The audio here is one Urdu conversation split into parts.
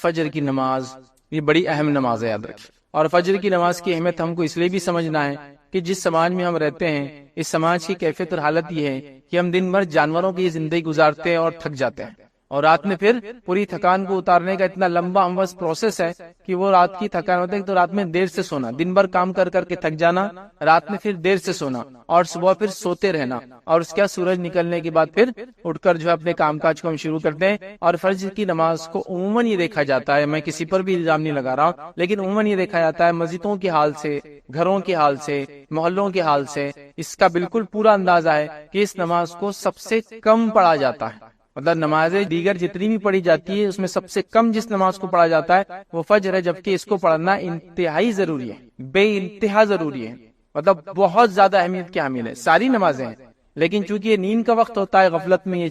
فجر کی نماز یہ بڑی اہم نماز ہے، یاد رکھیں۔ اور فجر کی نماز کی اہمیت ہم کو اس لیے بھی سمجھنا ہے کہ جس سماج میں ہم رہتے ہیں، اس سماج کی کیفیت اور حالت یہ ہے کہ ہم دن بھر جانوروں کی زندگی گزارتے ہیں اور تھک جاتے ہیں، اور رات میں پھر پوری تھکان کو اتارنے کا اتنا لمبا ہموار پروسیس ہے کہ وہ رات کی تھکان ہوتی ہے تو رات میں دیر سے سونا، دن بھر کام کر کر کے تھک جانا، رات میں پھر دیر سے سونا اور صبح پھر سوتے رہنا، اور اس کے سورج نکلنے کے بعد پھر اٹھ کر جو ہے اپنے کام کاج کو ہم شروع کرتے ہیں۔ اور فجر کی نماز کو عموماً یہ دیکھا جاتا ہے، میں کسی پر بھی الزام نہیں لگا رہا ہوں، لیکن عموماً یہ دیکھا جاتا ہے مسجدوں کے حال سے، گھروں کے حال سے، محلوں کے حال سے اس کا بالکل پورا اندازہ ہے کہ اس نماز کو سب سے کم پڑھا جاتا ہے۔ مطلب نمازیں دیگر جتنی بھی پڑھی جاتی ہے اس میں سب سے کم جس نماز کو پڑھا جاتا ہے وہ فجر ہے، جبکہ اس کو پڑھنا انتہائی ضروری ہے، بے انتہا ضروری ہے، مطلب بہت زیادہ اہمیت کی حامل ہے۔ ساری نمازیں ہیں، لیکن چونکہ یہ نیند کا وقت ہوتا ہے، غفلت میں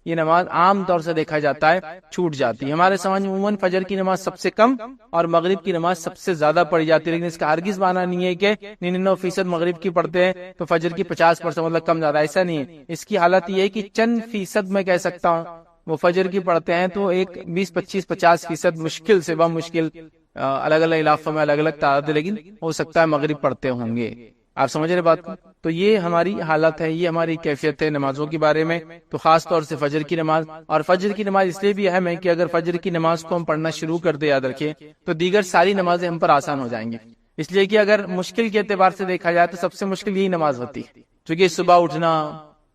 یہ نماز عام طور سے دیکھا جاتا ہے چھوٹ جاتی ہے۔ ہمارے سماج میں عموماً فجر کی نماز سب سے کم اور مغرب کی نماز سب سے زیادہ پڑھی جاتی ہے، لیکن اس کا ہرگز معنی نہیں ہے کہ 99% مغرب کی پڑھتے ہیں تو فجر کی 50% مطلب کم زیادہ، ایسا نہیں ہے۔ اس کی حالت یہ ہے کہ چند فیصد میں کہہ سکتا ہوں وہ فجر کی پڑھتے ہیں تو ایک 20-25-50% مشکل سے بمشکل الگ الگ علاقوں میں الگ الگ تعداد، لیکن ہو سکتا ہے مغرب پڑھتے ہوں گے۔ آپ سمجھ رہے بات کو؟ تو یہ ہماری حالت ہے، یہ ہماری کیفیت ہے نمازوں کے بارے میں، تو خاص طور سے فجر کی نماز۔ اور فجر کی نماز اس لیے بھی اہم ہے کہ اگر فجر کی نماز کو ہم پڑھنا شروع کر دیں، یاد رکھیں، تو دیگر ساری نمازیں ہم پر آسان ہو جائیں گی، اس لیے کہ اگر مشکل کے اعتبار سے دیکھا جائے تو سب سے مشکل یہی نماز ہوتی ہے، کیونکہ صبح اٹھنا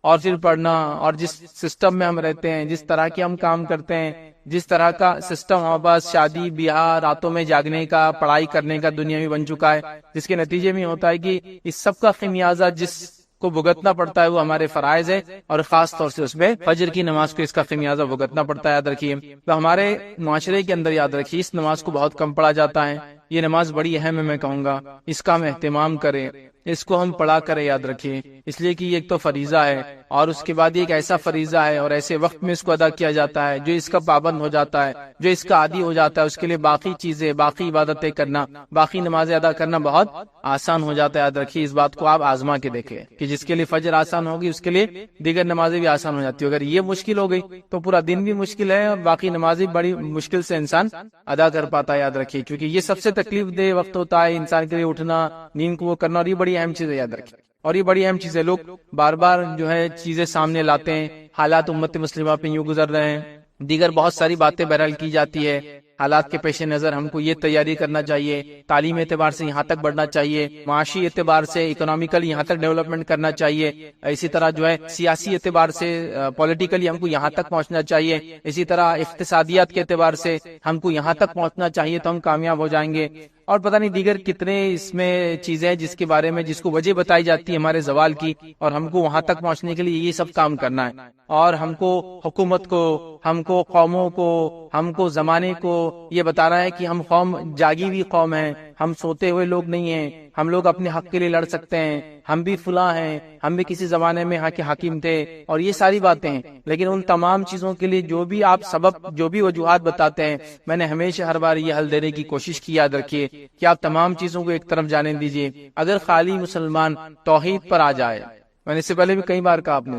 اور پھر پڑھنا، اور جس سسٹم میں ہم رہتے ہیں، جس طرح کے ہم کام کرتے ہیں، جس طرح کا سسٹم ہمارے پاس شادی بیاہ، راتوں میں جاگنے کا، پڑھائی کرنے کا دنیا میں بن چکا ہے، جس کے نتیجے میں ہوتا ہے کہ اس سب کا خمیازہ جس کو بھگتنا پڑتا ہے وہ ہمارے فرائض ہے، اور خاص طور سے اس میں فجر کی نماز کو اس کا خمیازہ بھگتنا پڑتا ہے، یاد رکھیے۔ تو ہمارے معاشرے کے اندر یاد رکھیے اس نماز کو بہت کم پڑھا جاتا ہے، یہ نماز بڑی اہم ہے، میں کہوں گا اس کا ہم اہتمام کریں، اس کو ہم پڑھا کریں، یاد رکھیے، اس لیے کہ یہ ایک تو فریضہ ہے، اور اس کے بعد یہ ایک ایسا فریضہ ہے اور ایسے وقت میں اس کو ادا کیا جاتا ہے، جو اس کا پابند ہو جاتا ہے، جو اس کا عادی ہو جاتا ہے، اس کے لیے باقی چیزیں، باقی عبادتیں کرنا، باقی نمازیں ادا کرنا بہت آسان ہو جاتا ہے۔ یاد رکھیے اس بات کو آپ آزما کے دیکھیں کہ جس کے لیے فجر آسان ہوگی اس کے لیے دیگر نمازیں بھی آسان ہو جاتی ہے۔ اگر یہ مشکل ہو گئی تو پورا دن بھی مشکل ہے، اور باقی نمازیں بڑی مشکل سے انسان ادا کر پاتا ہے، یاد رکھیے، کیونکہ یہ سب سے تکلیف دہ وقت ہوتا ہے انسان کے لیے، اٹھنا، نیند کو وہ کرنا، اور یہ بڑی اہم چیز ہے، یاد رکھیے۔ اور یہ بڑی اہم چیز ہے، لوگ بار بار جو ہے چیزیں سامنے لاتے ہیں، حالات امت مسلمہ پہ یوں گزر رہے ہیں، دیگر بہت ساری باتیں بہرحال کی جاتی ہے، حالات کے پیش نظر ہم کو یہ تیاری کرنا چاہیے، تعلیم اعتبار سے یہاں تک بڑھنا چاہیے، معاشی اعتبار سے اکنامیکل یہاں تک ڈیولپمنٹ کرنا چاہیے، اسی طرح جو ہے سیاسی اعتبار سے پولیٹیکلی ہم کو یہاں تک پہنچنا چاہیے، اسی طرح اقتصادیات کے اعتبار سے ہم کو یہاں تک پہنچنا چاہیے تو ہم کامیاب ہو جائیں گے، اور پتہ نہیں دیگر کتنے اس میں چیزیں جس کے بارے میں جس کو وجہ بتائی جاتی ہے ہمارے زوال کی، اور ہم کو وہاں تک پہنچنے کے لیے یہ سب کام کرنا ہے، اور ہم کو حکومت کو، ہم کو قوموں کو، ہم کو زمانے کو یہ بتا رہا ہے کہ ہم قوم جاگی ہوئی قوم ہیں، ہم سوتے ہوئے لوگ نہیں ہیں، ہم لوگ اپنے حق کے لیے لڑ سکتے ہیں، ہم بھی فلاں ہیں، ہم بھی کسی زمانے میں یہاں کے حاکم تھے، اور یہ ساری باتیں ہیں۔ لیکن ان تمام چیزوں کے لیے جو بھی آپ سبب، جو بھی وجوہات بتاتے ہیں، میں نے ہمیشہ ہر بار یہ حل دینے کی کوشش کی، یاد رکھیے کہ آپ تمام چیزوں کو ایک طرف جانے دیجیے۔ اگر خالی مسلمان توحید پر آ جائے، میں نے اس سے پہلے بھی کئی بار کہا آپ نے،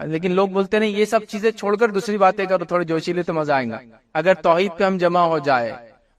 لیکن لوگ بولتے نہیں یہ سب چیزیں چھوڑ کر دوسری باتیں کرو، تھوڑے جوشیلے تو مزہ آئے گا۔ اگر توحید پہ ہم جمع ہو جائے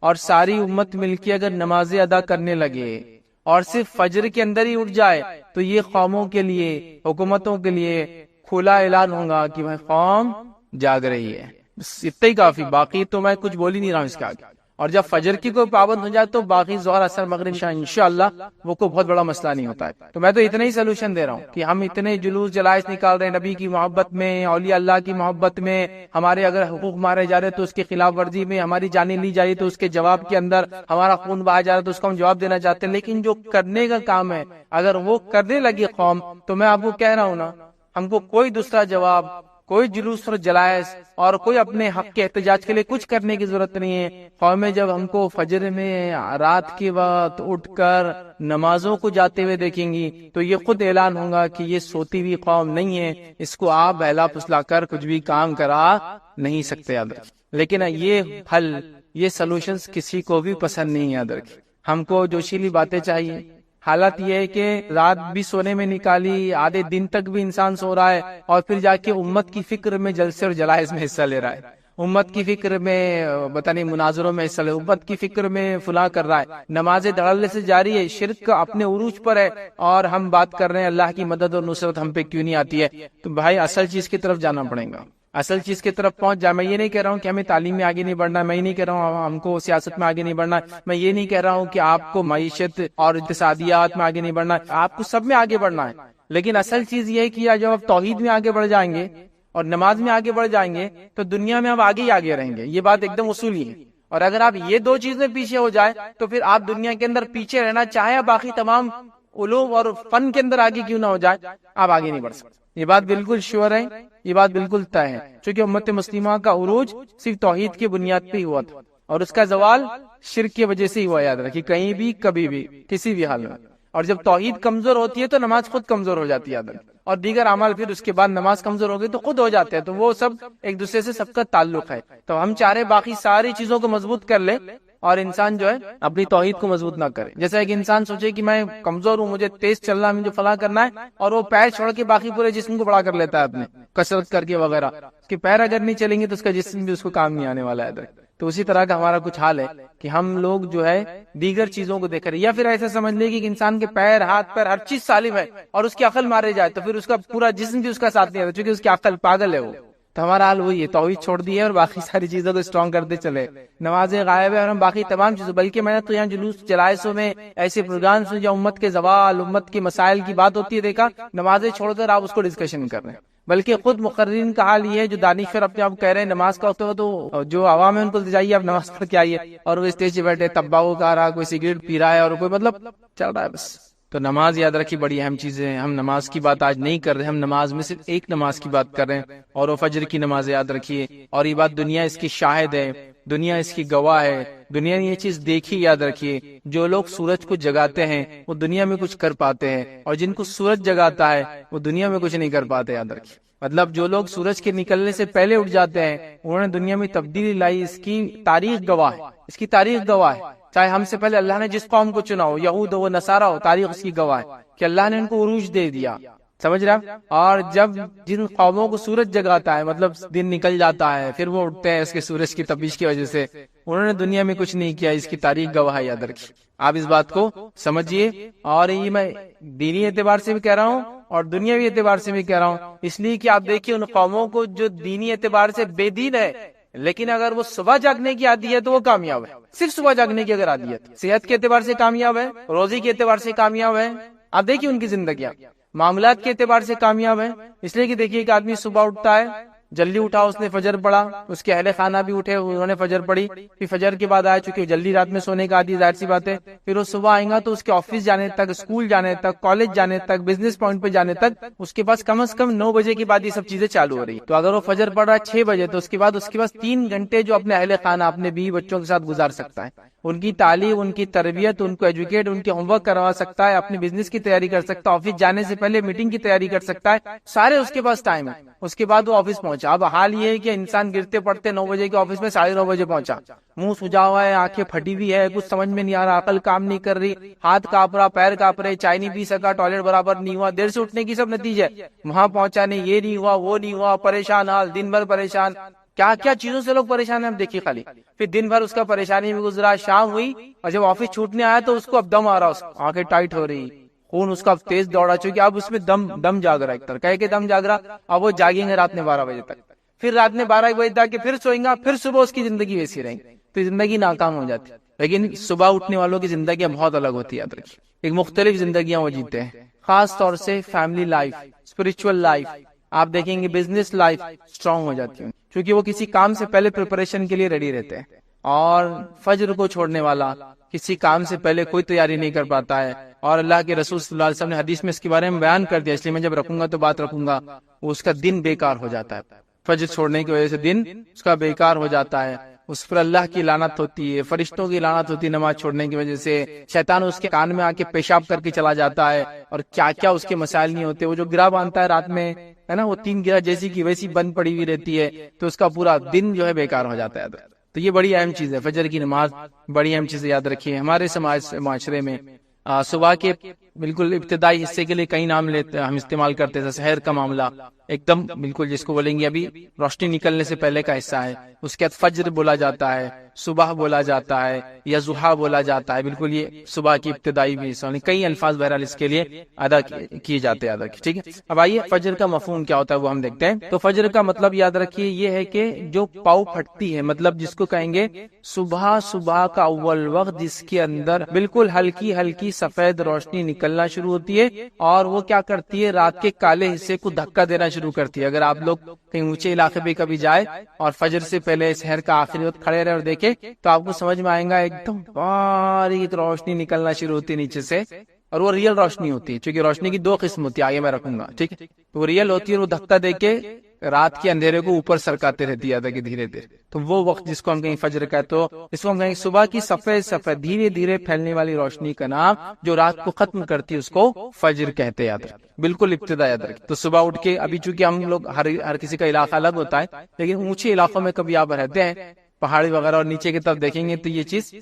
اور ساری امت مل کے اگر نمازیں ادا کرنے لگے اور صرف فجر کے اندر ہی اٹھ جائے، تو یہ قوموں کے لیے، حکومتوں کے لیے کھلا اعلان ہوگا کہ بھائی قوم جاگ رہی ہے، بس اتنا ہی کافی، باقی تو میں کچھ بول ہی نہیں رہا ہوں اس کے آگے۔ اور جب فجر کی کوئی پابند ہو جائے تو باقی ظہر اثر مغرب عشاء انشاءاللہ وہ کوئی بہت بڑا مسئلہ نہیں ہوتا ہے۔ تو میں تو اتنا ہی سلوشن دے رہا ہوں کہ ہم اتنے جلوس جلائس نکال رہے ہیں نبی کی محبت میں، اولیاء اللہ کی محبت میں، ہمارے اگر حقوق مارے جا رہے تو اس کی خلاف ورزی میں، ہماری جانیں لی جا رہی تو اس کے جواب کے اندر ہمارا خون بہایا جا رہا ہے تو اس کو ہم جواب دینا چاہتے ہیں، لیکن جو کرنے کا کام ہے اگر وہ کرنے لگی قوم، تو میں آپ کو کہہ رہا ہوں نا، ہم کو کوئی دوسرا جواب، کوئی جلوس اور جلائس اور کوئی اپنے حق کے احتجاج کے لیے کچھ کرنے کی ضرورت نہیں ہے۔ قومیں جب ہم کو فجر میں رات کے وقت اٹھ کر نمازوں کو جاتے ہوئے دیکھیں گی تو یہ خود اعلان ہوگا کہ یہ سوتی ہوئی قوم نہیں ہے، اس کو آپ بہلا پھسلا کر کچھ بھی کام کرا نہیں سکتے، یاد رکھیں۔ لیکن یہ حل، یہ سلوشنز کسی کو بھی پسند نہیں، یاد رکھیں۔ ہم کو جوشیلی باتیں چاہیے۔ حالت یہ ہے کہ رات بھی سونے میں نکالی، آدھے دن تک بھی انسان سو رہا ہے، اور پھر جا کے امت کی فکر میں جلسے اور جلائس میں حصہ لے رہا ہے، امت کی فکر میں پتہ نہیں مناظروں میں حصہ لے، امت کی فکر میں فلاں کر رہا ہے، نمازیں دھڑلے سے جاری ہے، شرک اپنے عروج پر ہے، اور ہم بات کر رہے ہیں اللہ کی مدد اور نصرت ہم پہ کیوں نہیں آتی ہے؟ تو بھائی اصل چیز کی طرف جانا پڑے گا، اصل چیز کی طرف پہنچ جائے۔ میں یہ نہیں کہہ رہا ہوں کہ ہمیں تعلیم میں آگے نہیں بڑھنا، میں یہ نہیں کہہ رہا ہوں ہم کو سیاست میں آگے نہیں بڑھنا، میں یہ نہیں کہہ رہا ہوں کہ آپ کو معیشت اور اقتصادیات میں آگے نہیں بڑھنا، آپ کو سب میں آگے بڑھنا ہے، لیکن اصل چیز یہ ہے کہ جب آپ توحید میں آگے بڑھ جائیں گے اور نماز میں آگے بڑھ جائیں گے تو دنیا میں آپ آگے ہی آگے رہیں گے، یہ بات ایک دم اصولی ہے۔ اور اگر آپ یہ دو چیزیں پیچھے ہو جائے تو پھر آپ دنیا کے اندر پیچھے رہنا چاہے باقی تمام علوم اور فن کے اندر آگے کیوں نہ ہو جائے، آپ آگے نہیں بڑھ سکتے۔ یہ بات بالکل شیور ہے، یہ بات بالکل طے ہے، چونکہ امت مسلمہ کا عروج صرف توحید کی بنیاد پہ ہی ہوا تھا، اور اس کا زوال شرک کی وجہ سے ہی ہوا، یاد رکھیے، کہیں بھی کبھی بھی کسی بھی حال میں۔ اور جب توحید کمزور ہوتی ہے تو نماز خود کمزور ہو جاتی ہے، یاد رکھیے، اور دیگر اعمال پھر اس کے بعد نماز کمزور ہو گئی تو خود ہو جاتے ہیں، تو وہ سب ایک دوسرے سے سب کا تعلق ہے۔ تو ہم چاہ رہے باقی ساری چیزوں کو مضبوط کر لے اور انسان جو ہے اپنی توحید کو مضبوط نہ کرے۔ جیسا ایک انسان سوچے کہ میں کمزور ہوں، مجھے تیز چلنا ہے، مجھے فلاں کرنا ہے، اور وہ پیر چھوڑ کے باقی پورے جسم کو بڑا کر لیتا ہے اپنے کسرت کر کے وغیرہ، اس کے پیر اگر نہیں چلیں گے تو اس کا جسم بھی اس کو کام نہیں آنے والا ہے۔ تو اسی طرح کا ہمارا کچھ حال ہے کہ ہم لوگ جو ہے دیگر چیزوں کو دیکھ رہے ہیں، یا پھر ایسا سمجھ لے کہ انسان کے پیر، ہاتھ پیر ہر چیز سالم ہے اور اس کی عقل مارے جائے تو پھر اس کا پورا جسم بھی اس کا ساتھ نہیں آتا، چونکہ اس کی عقل پاگل ہے وہ۔ تو ہمارا حال وہی ہے، توحید چھوڑ دی ہے اور باقی ساری چیزوں کو اسٹرانگ کرتے چلے، نمازیں غائب ہے اور ہم باقی تمام چیزوں، بلکہ میں نے تو یہاں جلوس جلائسوں میں ایسے پروگرام سے جو امت کے زوال، امت کے مسائل کی بات ہوتی ہے دیکھا، نمازیں چھوڑ کر آپ اس کو ڈسکشن کر رہے ہیں۔ بلکہ خود مقررین کا حال یہ ہے، جو دانشور اپنے آپ کہہ رہے ہیں نماز کا وقت ہو تو جو عوام ہے ان کو جائیے آپ نماز پڑھ کے آئیے، اور وہ اسٹیج پہ بیٹھے تمباکو کھا رہا، کوئی سگریٹ پی رہا ہے، اور کوئی مطلب چل رہا ہے بس۔ تو نماز یاد رکھی بڑی اہم چیز ہے، ہم نماز کی بات آج نہیں کر رہے، ہم نماز میں صرف ایک نماز کی بات کر رہے ہیں، اور وہ فجر کی نماز یاد رکھیے، اور یہ بات دنیا اس کی شاہد ہے، دنیا اس کی گواہ ہے، دنیا نے یہ چیز دیکھی، یاد رکھیے، جو لوگ سورج کو جگاتے ہیں وہ دنیا میں کچھ کر پاتے ہیں، اور جن کو سورج جگاتا ہے وہ دنیا میں کچھ نہیں کر پاتے، یاد رکھیے۔ مطلب جو لوگ سورج کے نکلنے سے پہلے اٹھ جاتے ہیں انہوں نے دنیا میں تبدیلی لائی، اس کی تاریخ گواہ ہے، اس کی تاریخ گواہ ہے، چاہے ہم سے پہلے اللہ نے جس قوم کو چنا ہو، یہود ہو نصارہ ہو، تاریخ اس کی گواہ ہے کہ اللہ نے ان کو عروج دے دیا، سمجھ رہا۔ اور جب جن قوموں کو سورج جگاتا ہے، مطلب دن نکل جاتا ہے پھر وہ اٹھتے ہیں اس کے سورج کی تپش کی وجہ سے، انہوں نے دنیا میں کچھ نہیں کیا، اس کی تاریخ گواہ ہے، یاد رکھیے۔ آپ اس بات کو سمجھیے، اور یہ میں دینی اعتبار سے بھی کہہ رہا ہوں اور دنیاوی اعتبار سے بھی کہہ رہا ہوں، اس لیے کہ آپ دیکھیے ان قوموں کو جو دینی اعتبار سے بے دین ہے، لیکن اگر وہ صبح جاگنے کی عادی ہے تو وہ کامیاب ہے، صرف صبح جاگنے کی اگر عادی ہے، صحت کے اعتبار سے کامیاب ہے، روزی کے اعتبار سے کامیاب ہے، آپ دیکھیے ان کی زندگیاں، معاملات کے اعتبار سے کامیاب ہے، اس لیے کہ دیکھیے ایک آدمی صبح اٹھتا ہے، جلدی اٹھا، اس نے فجر پڑھا، اس کے اہل خانہ بھی اٹھے، انہوں نے فجر پڑھی، پھر فجر کے بعد آیا، چونکہ جلدی رات میں سونے کا عادی، ظاہر سی بات ہے، پھر وہ صبح آئے گا تو اس کے آفس جانے تک، اسکول جانے تک، کالج جانے تک، بزنس پوائنٹ پہ جانے تک اس کے پاس کم از کم 9 بجے کے بعد یہ سب چیزیں چالو ہو رہی، تو اگر وہ فجر پڑھ رہا ہے 6 بجے تو اس کے بعد 3 گھنٹے جو اپنے اہل خانہ، اپنے بیوی بچوں کے ساتھ گزار سکتا ہے، ان کی تعلیم، ان کی تربیت، ان کو ایجوکیٹ، ان کے ہوم ورک کروا سکتا ہے، اپنے بزنس کی تیاری کر سکتا ہے، آفس جانے سے پہلے میٹنگ کی تیاری کر سکتا ہے، سارے اس کے پاس ٹائم ہے، اس کے بعد وہ آفس پہنچا۔ اب حال یہ ہے کہ انسان گرتے پڑتے 9 بجے کے آفس میں 9:30 بجے پہنچا، منہ سجا ہوا ہے، آنکھیں پھٹی ہوئی ہے، کچھ سمجھ میں نہیں آ رہا، عقل کام نہیں کر رہی، ہاتھ کانپ رہا، پیر کانپ رہے، چائے نہیں پی سکا، ٹوائلٹ برابر نہیں ہوا، دیر سے اٹھنے کی سب نتیجہ ہے، وہاں پہنچا نہیں، یہ نہیں ہوا، وہ نہیں ہوا، پریشان حال، دن بھر پریشان، کیا کیا چیزوں سے لوگ پریشان ہیں، ہم دیکھیے خالی، پھر دن بھر اس کا پریشانی میں گزرا، شام ہوئی اور جب آفس چھوٹنے آیا تو اس کو اب دم آ رہا، اس آنکھیں ٹائٹ ہو رہی، خون اس کا اب تیز دوڑا، چونکہ اب اس میں دم جاگ رہا، ایک طرح کہہ کے دم جاگ رہا، اب وہ جاگیں گے رات میں 12 بجے تک، پھر رات میں 12 بجے تک پھر سوئیں گا، پھر صبح اس کی زندگی ویسی رہے گی، تو زندگی ناکام ہو جاتی ہے۔ لیکن صبح اٹھنے والوں کی زندگیاں بہت الگ ہوتی ہے، یاد رکھیے، ایک مختلف زندگیاں وہ جیتے ہیں، خاص طور سے فیملی لائف، اسپرچل لائف، آپ دیکھیں گے بزنس لائف اسٹرانگ ہو جاتی ہے، کیونکہ وہ کسی کام سے پہلے پریپریشن کے لیے ریڈی رہتے ہیں، اور فجر کو چھوڑنے والا کسی کام سے پہلے کوئی تیاری نہیں کر پاتا ہے، اور اللہ کے رسول صلی اللہ علیہ وسلم نے حدیث میں اس کے بارے میں بیان کر دیا، اس لیے میں جب رکھوں گا تو بات رکھوں گا، وہ اس کا دن بیکار ہو جاتا ہے، فجر چھوڑنے کی وجہ سے دن اس کا بیکار ہو جاتا ہے، اس پر اللہ کی لعنت ہوتی ہے، فرشتوں کی لعنت ہوتی ہے نماز چھوڑنے کی وجہ سے، شیطان اس کے کان میں آ کے پیشاب کر کے چلا جاتا ہے، اور کیا کیا اس کے مسائل نہیں ہوتے، وہ جو گرہ باندھتا ہے رات میں ہے نا، وہ 3 گرہ جیسی کی ویسی بند پڑی ہوئی رہتی ہے، تو اس کا پورا دن جو ہے بیکار ہو جاتا ہے۔ تو یہ بڑی اہم چیز ہے، فجر کی نماز بڑی اہم چیز یاد رکھیے۔ ہمارے معاشرے میں صبح کے بالکل ابتدائی حصے کے لیے کئی نام لیتے ہم استعمال کرتے تھے. سحر کا معاملہ ایک دم بالکل جس کو بولیں گے ابھی روشنی نکلنے سے پہلے کا حصہ ہے. اس کے بعد فجر بولا جاتا ہے, صبح بولا جاتا ہے, یا ضحیٰ بولا جاتا ہے. بالکل یہ صبح کی ابتدائی بھی حصہ, کئی الفاظ بہرحال اس کے لیے ادا کیے جاتے ہیں. ٹھیک ہے, اب آئیے فجر کا مفہوم کیا ہوتا ہے وہ ہم دیکھتے ہیں. تو فجر کا مطلب یاد رکھیے یہ ہے کہ جو پاؤ پھٹتی ہے, مطلب جس کو کہیں گے صبح کا اول وقت جس کے اندر بالکل ہلکی ہلکی سفید روشنی نکلنا شروع ہوتی ہے, اور وہ کیا کرتی ہے رات کے کالے حصے کو دھکا دینا شروع کرتی ہے. اگر آپ لوگ کہیں اونچے علاقے پہ کبھی جائے اور فجر سے پہلے سحر کا آخری وقت کھڑے رہے اور دیکھے تو آپ کو سمجھ میں آئے گا ایک دم باریک روشنی نکلنا شروع ہوتی ہے نیچے سے, اور وہ ریئل روشنی ہوتی ہے. چونکہ روشنی کی دو قسم ہوتی ہے, آگے میں رکھوں گا. ٹھیک ہے, تو وہ ریئل ہوتی ہے اور وہ دھکا دے کے رات کے اندھیرے کو اوپر سرکاتے رہتی ہے کہ دھیرے دھیرے. تو وہ وقت جس کو ہم کہیں فجر کا, تو اس کو ہم کہیں صبح کی سفید دھیرے دھیرے پھیلنے والی روشنی کا نام جو رات کو ختم کرتی ہے اس کو فجر کہتے ہیں. یاد رکھیں, بالکل ابتدا یاد رکھیں. تو صبح اٹھ کے, ابھی چونکہ ہم لوگ ہر کسی کا علاقہ الگ ہوتا ہے, لیکن اونچے علاقوں میں کبھی آپ رہتے ہیں پہاڑی وغیرہ اور نیچے کی طرف دیکھیں گے تو یہ چیز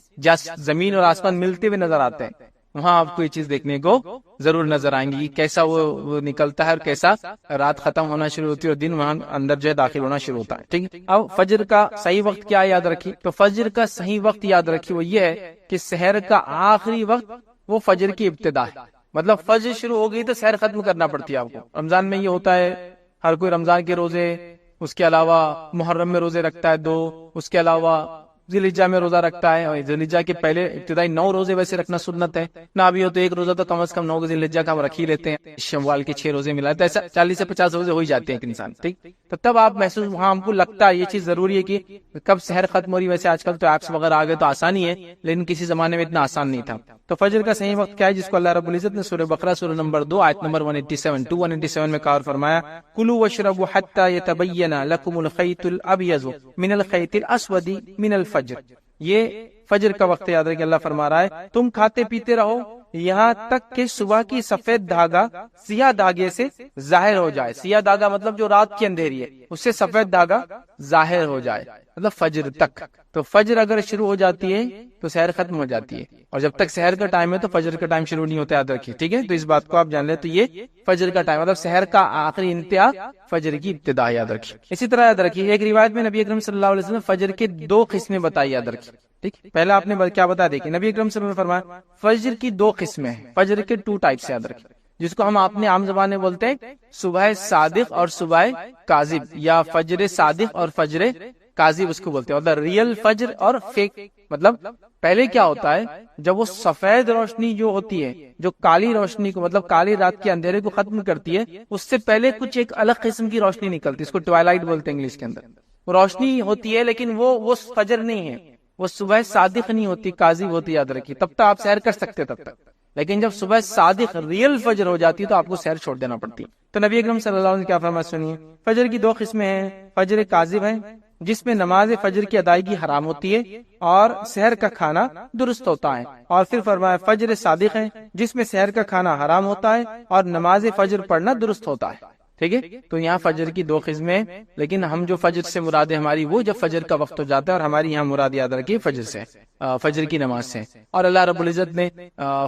زمین اور آسمان ملتے ہوئے نظر آتے ہیں. وہاں آپ کو یہ چیز دیکھنے کو ضرور نظر آئیں گی, کیسا وہ نکلتا ہے اور کیسا رات ختم ہونا شروع ہوتی ہے اور دن وہاں اندر جو ہے داخل ہونا شروع ہوتا ہے. ٹھیک ہے, اب فجر کا صحیح وقت کیا یاد رکھی. تو فجر کا صحیح وقت یاد رکھی وہ یہ ہے کہ سحر کا آخری وقت وہ فجر کی ابتدا ہے. مطلب فجر شروع ہو گئی تو سحر ختم کرنا پڑتی ہے آپ کو. رمضان میں یہ ہوتا ہے, ہر کوئی رمضان کے روزے, اس کے علاوہ محرم میں روزے رکھتا ہے 2, اس کے علاوہ ذی الحجہ میں روزہ رکھتا ہے. اور ذی الحجہ کے پہلے ابتدائی 9 روزے ویسے رکھنا سنت ہے, نہ بھی ہو تو ایک روزہ تو کم از کم 9 ذی الحجہ کا ہم رکھ ہی لیتے ہیں. شوال کے 6 روزے ملاتے ایسا 40 سے 50 روزے ہو ہی جاتے ہیں ایک انسان. ٹھیک, تو تب آپ محسوس, وہاں ہم کو لگتا ہے یہ چیز ضروری ہے کہ کب سحر ختم ہو رہی. ویسے آج کل تو ایپس وغیرہ آ گئے تو آسانی ہے, لیکن کسی زمانے میں اتنا آسان نہیں تھا. تو فجر کا صحیح وقت کیا ہے, جس کو اللہ رب العزت نے سورہ بقرہ سورہ نمبر 2 آیت نمبر 187 میں کہا اور فرمایا, کلوا واشربوا حتى يتبين لكم الخيط الابيض من الخيط الاسود من الفجر. یہ فجر کا وقت یاد رکھیں. اللہ فرما رہا ہے تم کھاتے پیتے رہو یہاں تک کہ صبح کی سفید دھاگا سیاہ دھاگے سے ظاہر ہو جائے. سیاہ دھاگا مطلب جو رات کی اندھیری ہے اس سے سفید دھاگا ظاہر ہو جائے, مطلب فجر تک. تو فجر اگر شروع ہو جاتی ہے تو سحر ختم ہو جاتی ہے, اور جب تک سحر کا ٹائم ہے تو فجر کا ٹائم شروع نہیں ہوتا, یاد رکھیے. ٹھیک ہے, تو اس بات کو آپ جان لیں. تو یہ فجر کا ٹائم, مطلب سحر کا آخری انتہا فجر کی ابتدا, یاد رکھیے. اسی طرح یاد رکھیے ایک روایت میں نبی اکرم صلی اللہ علیہ وسلم فجر کے 2 قسمیں بتائی, یاد رکھیے. ٹھیک, پہلا آپ نے کیا بتا دیکھیں, نبی اکرم صلی اللہ علیہ وسلم نے فرمایا فجر کی 2 قسمیں ہیں. فجر کے 2 ٹائپس, یاد رکھیے, جس کو ہم اپنے عام زبان میں بولتے ہیں صبح صادق اور صبح کاذب, یا فجر صادق اور فجر کاذب اس کو بولتے ہیں. مطلب ریئل فجر اور فیک. مطلب پہلے کیا ہوتا ہے, جب وہ سفید روشنی جو ہوتی ہے جو کالی روشنی کو, مطلب کالی رات کے اندھیرے کو ختم کرتی ہے, اس سے پہلے کچھ ایک الگ قسم کی روشنی نکلتی ہے, اس کو ٹوائلائٹ بولتے ہیں انگلش کے اندر. وہ روشنی ہوتی ہے لیکن وہ فجر نہیں ہے, وہ صبح صادق نہیں ہوتی, کاذب ہوتی, یاد رکھیے. تب تک آپ سحر کر سکتے تب تک, لیکن جب صبح صادق ریئل فجر ہو جاتی ہے تو آپ کو سحر چھوڑ دینا پڑتی. تو نبی اکرم صلی اللہ علیہ وسلم نے کیا فرمایا سنیے, فجر کی 2 قسمیں ہیں. فجر کاذب ہے جس میں نماز فجر کی ادائیگی حرام ہوتی ہے اور سحر کا کھانا درست ہوتا ہے. اور پھر فرمایا فجر صادق ہے جس میں سحر کا کھانا حرام ہوتا ہے اور نماز فجر پڑھنا درست ہوتا ہے. ٹھیک ہے, تو یہاں فجر کی 2 قسمیں, لیکن ہم جو فجر سے مراد ہے ہماری وہ جب فجر کا وقت ہو جاتا ہے, اور ہماری یہاں مراد یاد رکھیے فجر سے, فجر کی نماز سے. اور اللہ رب العزت نے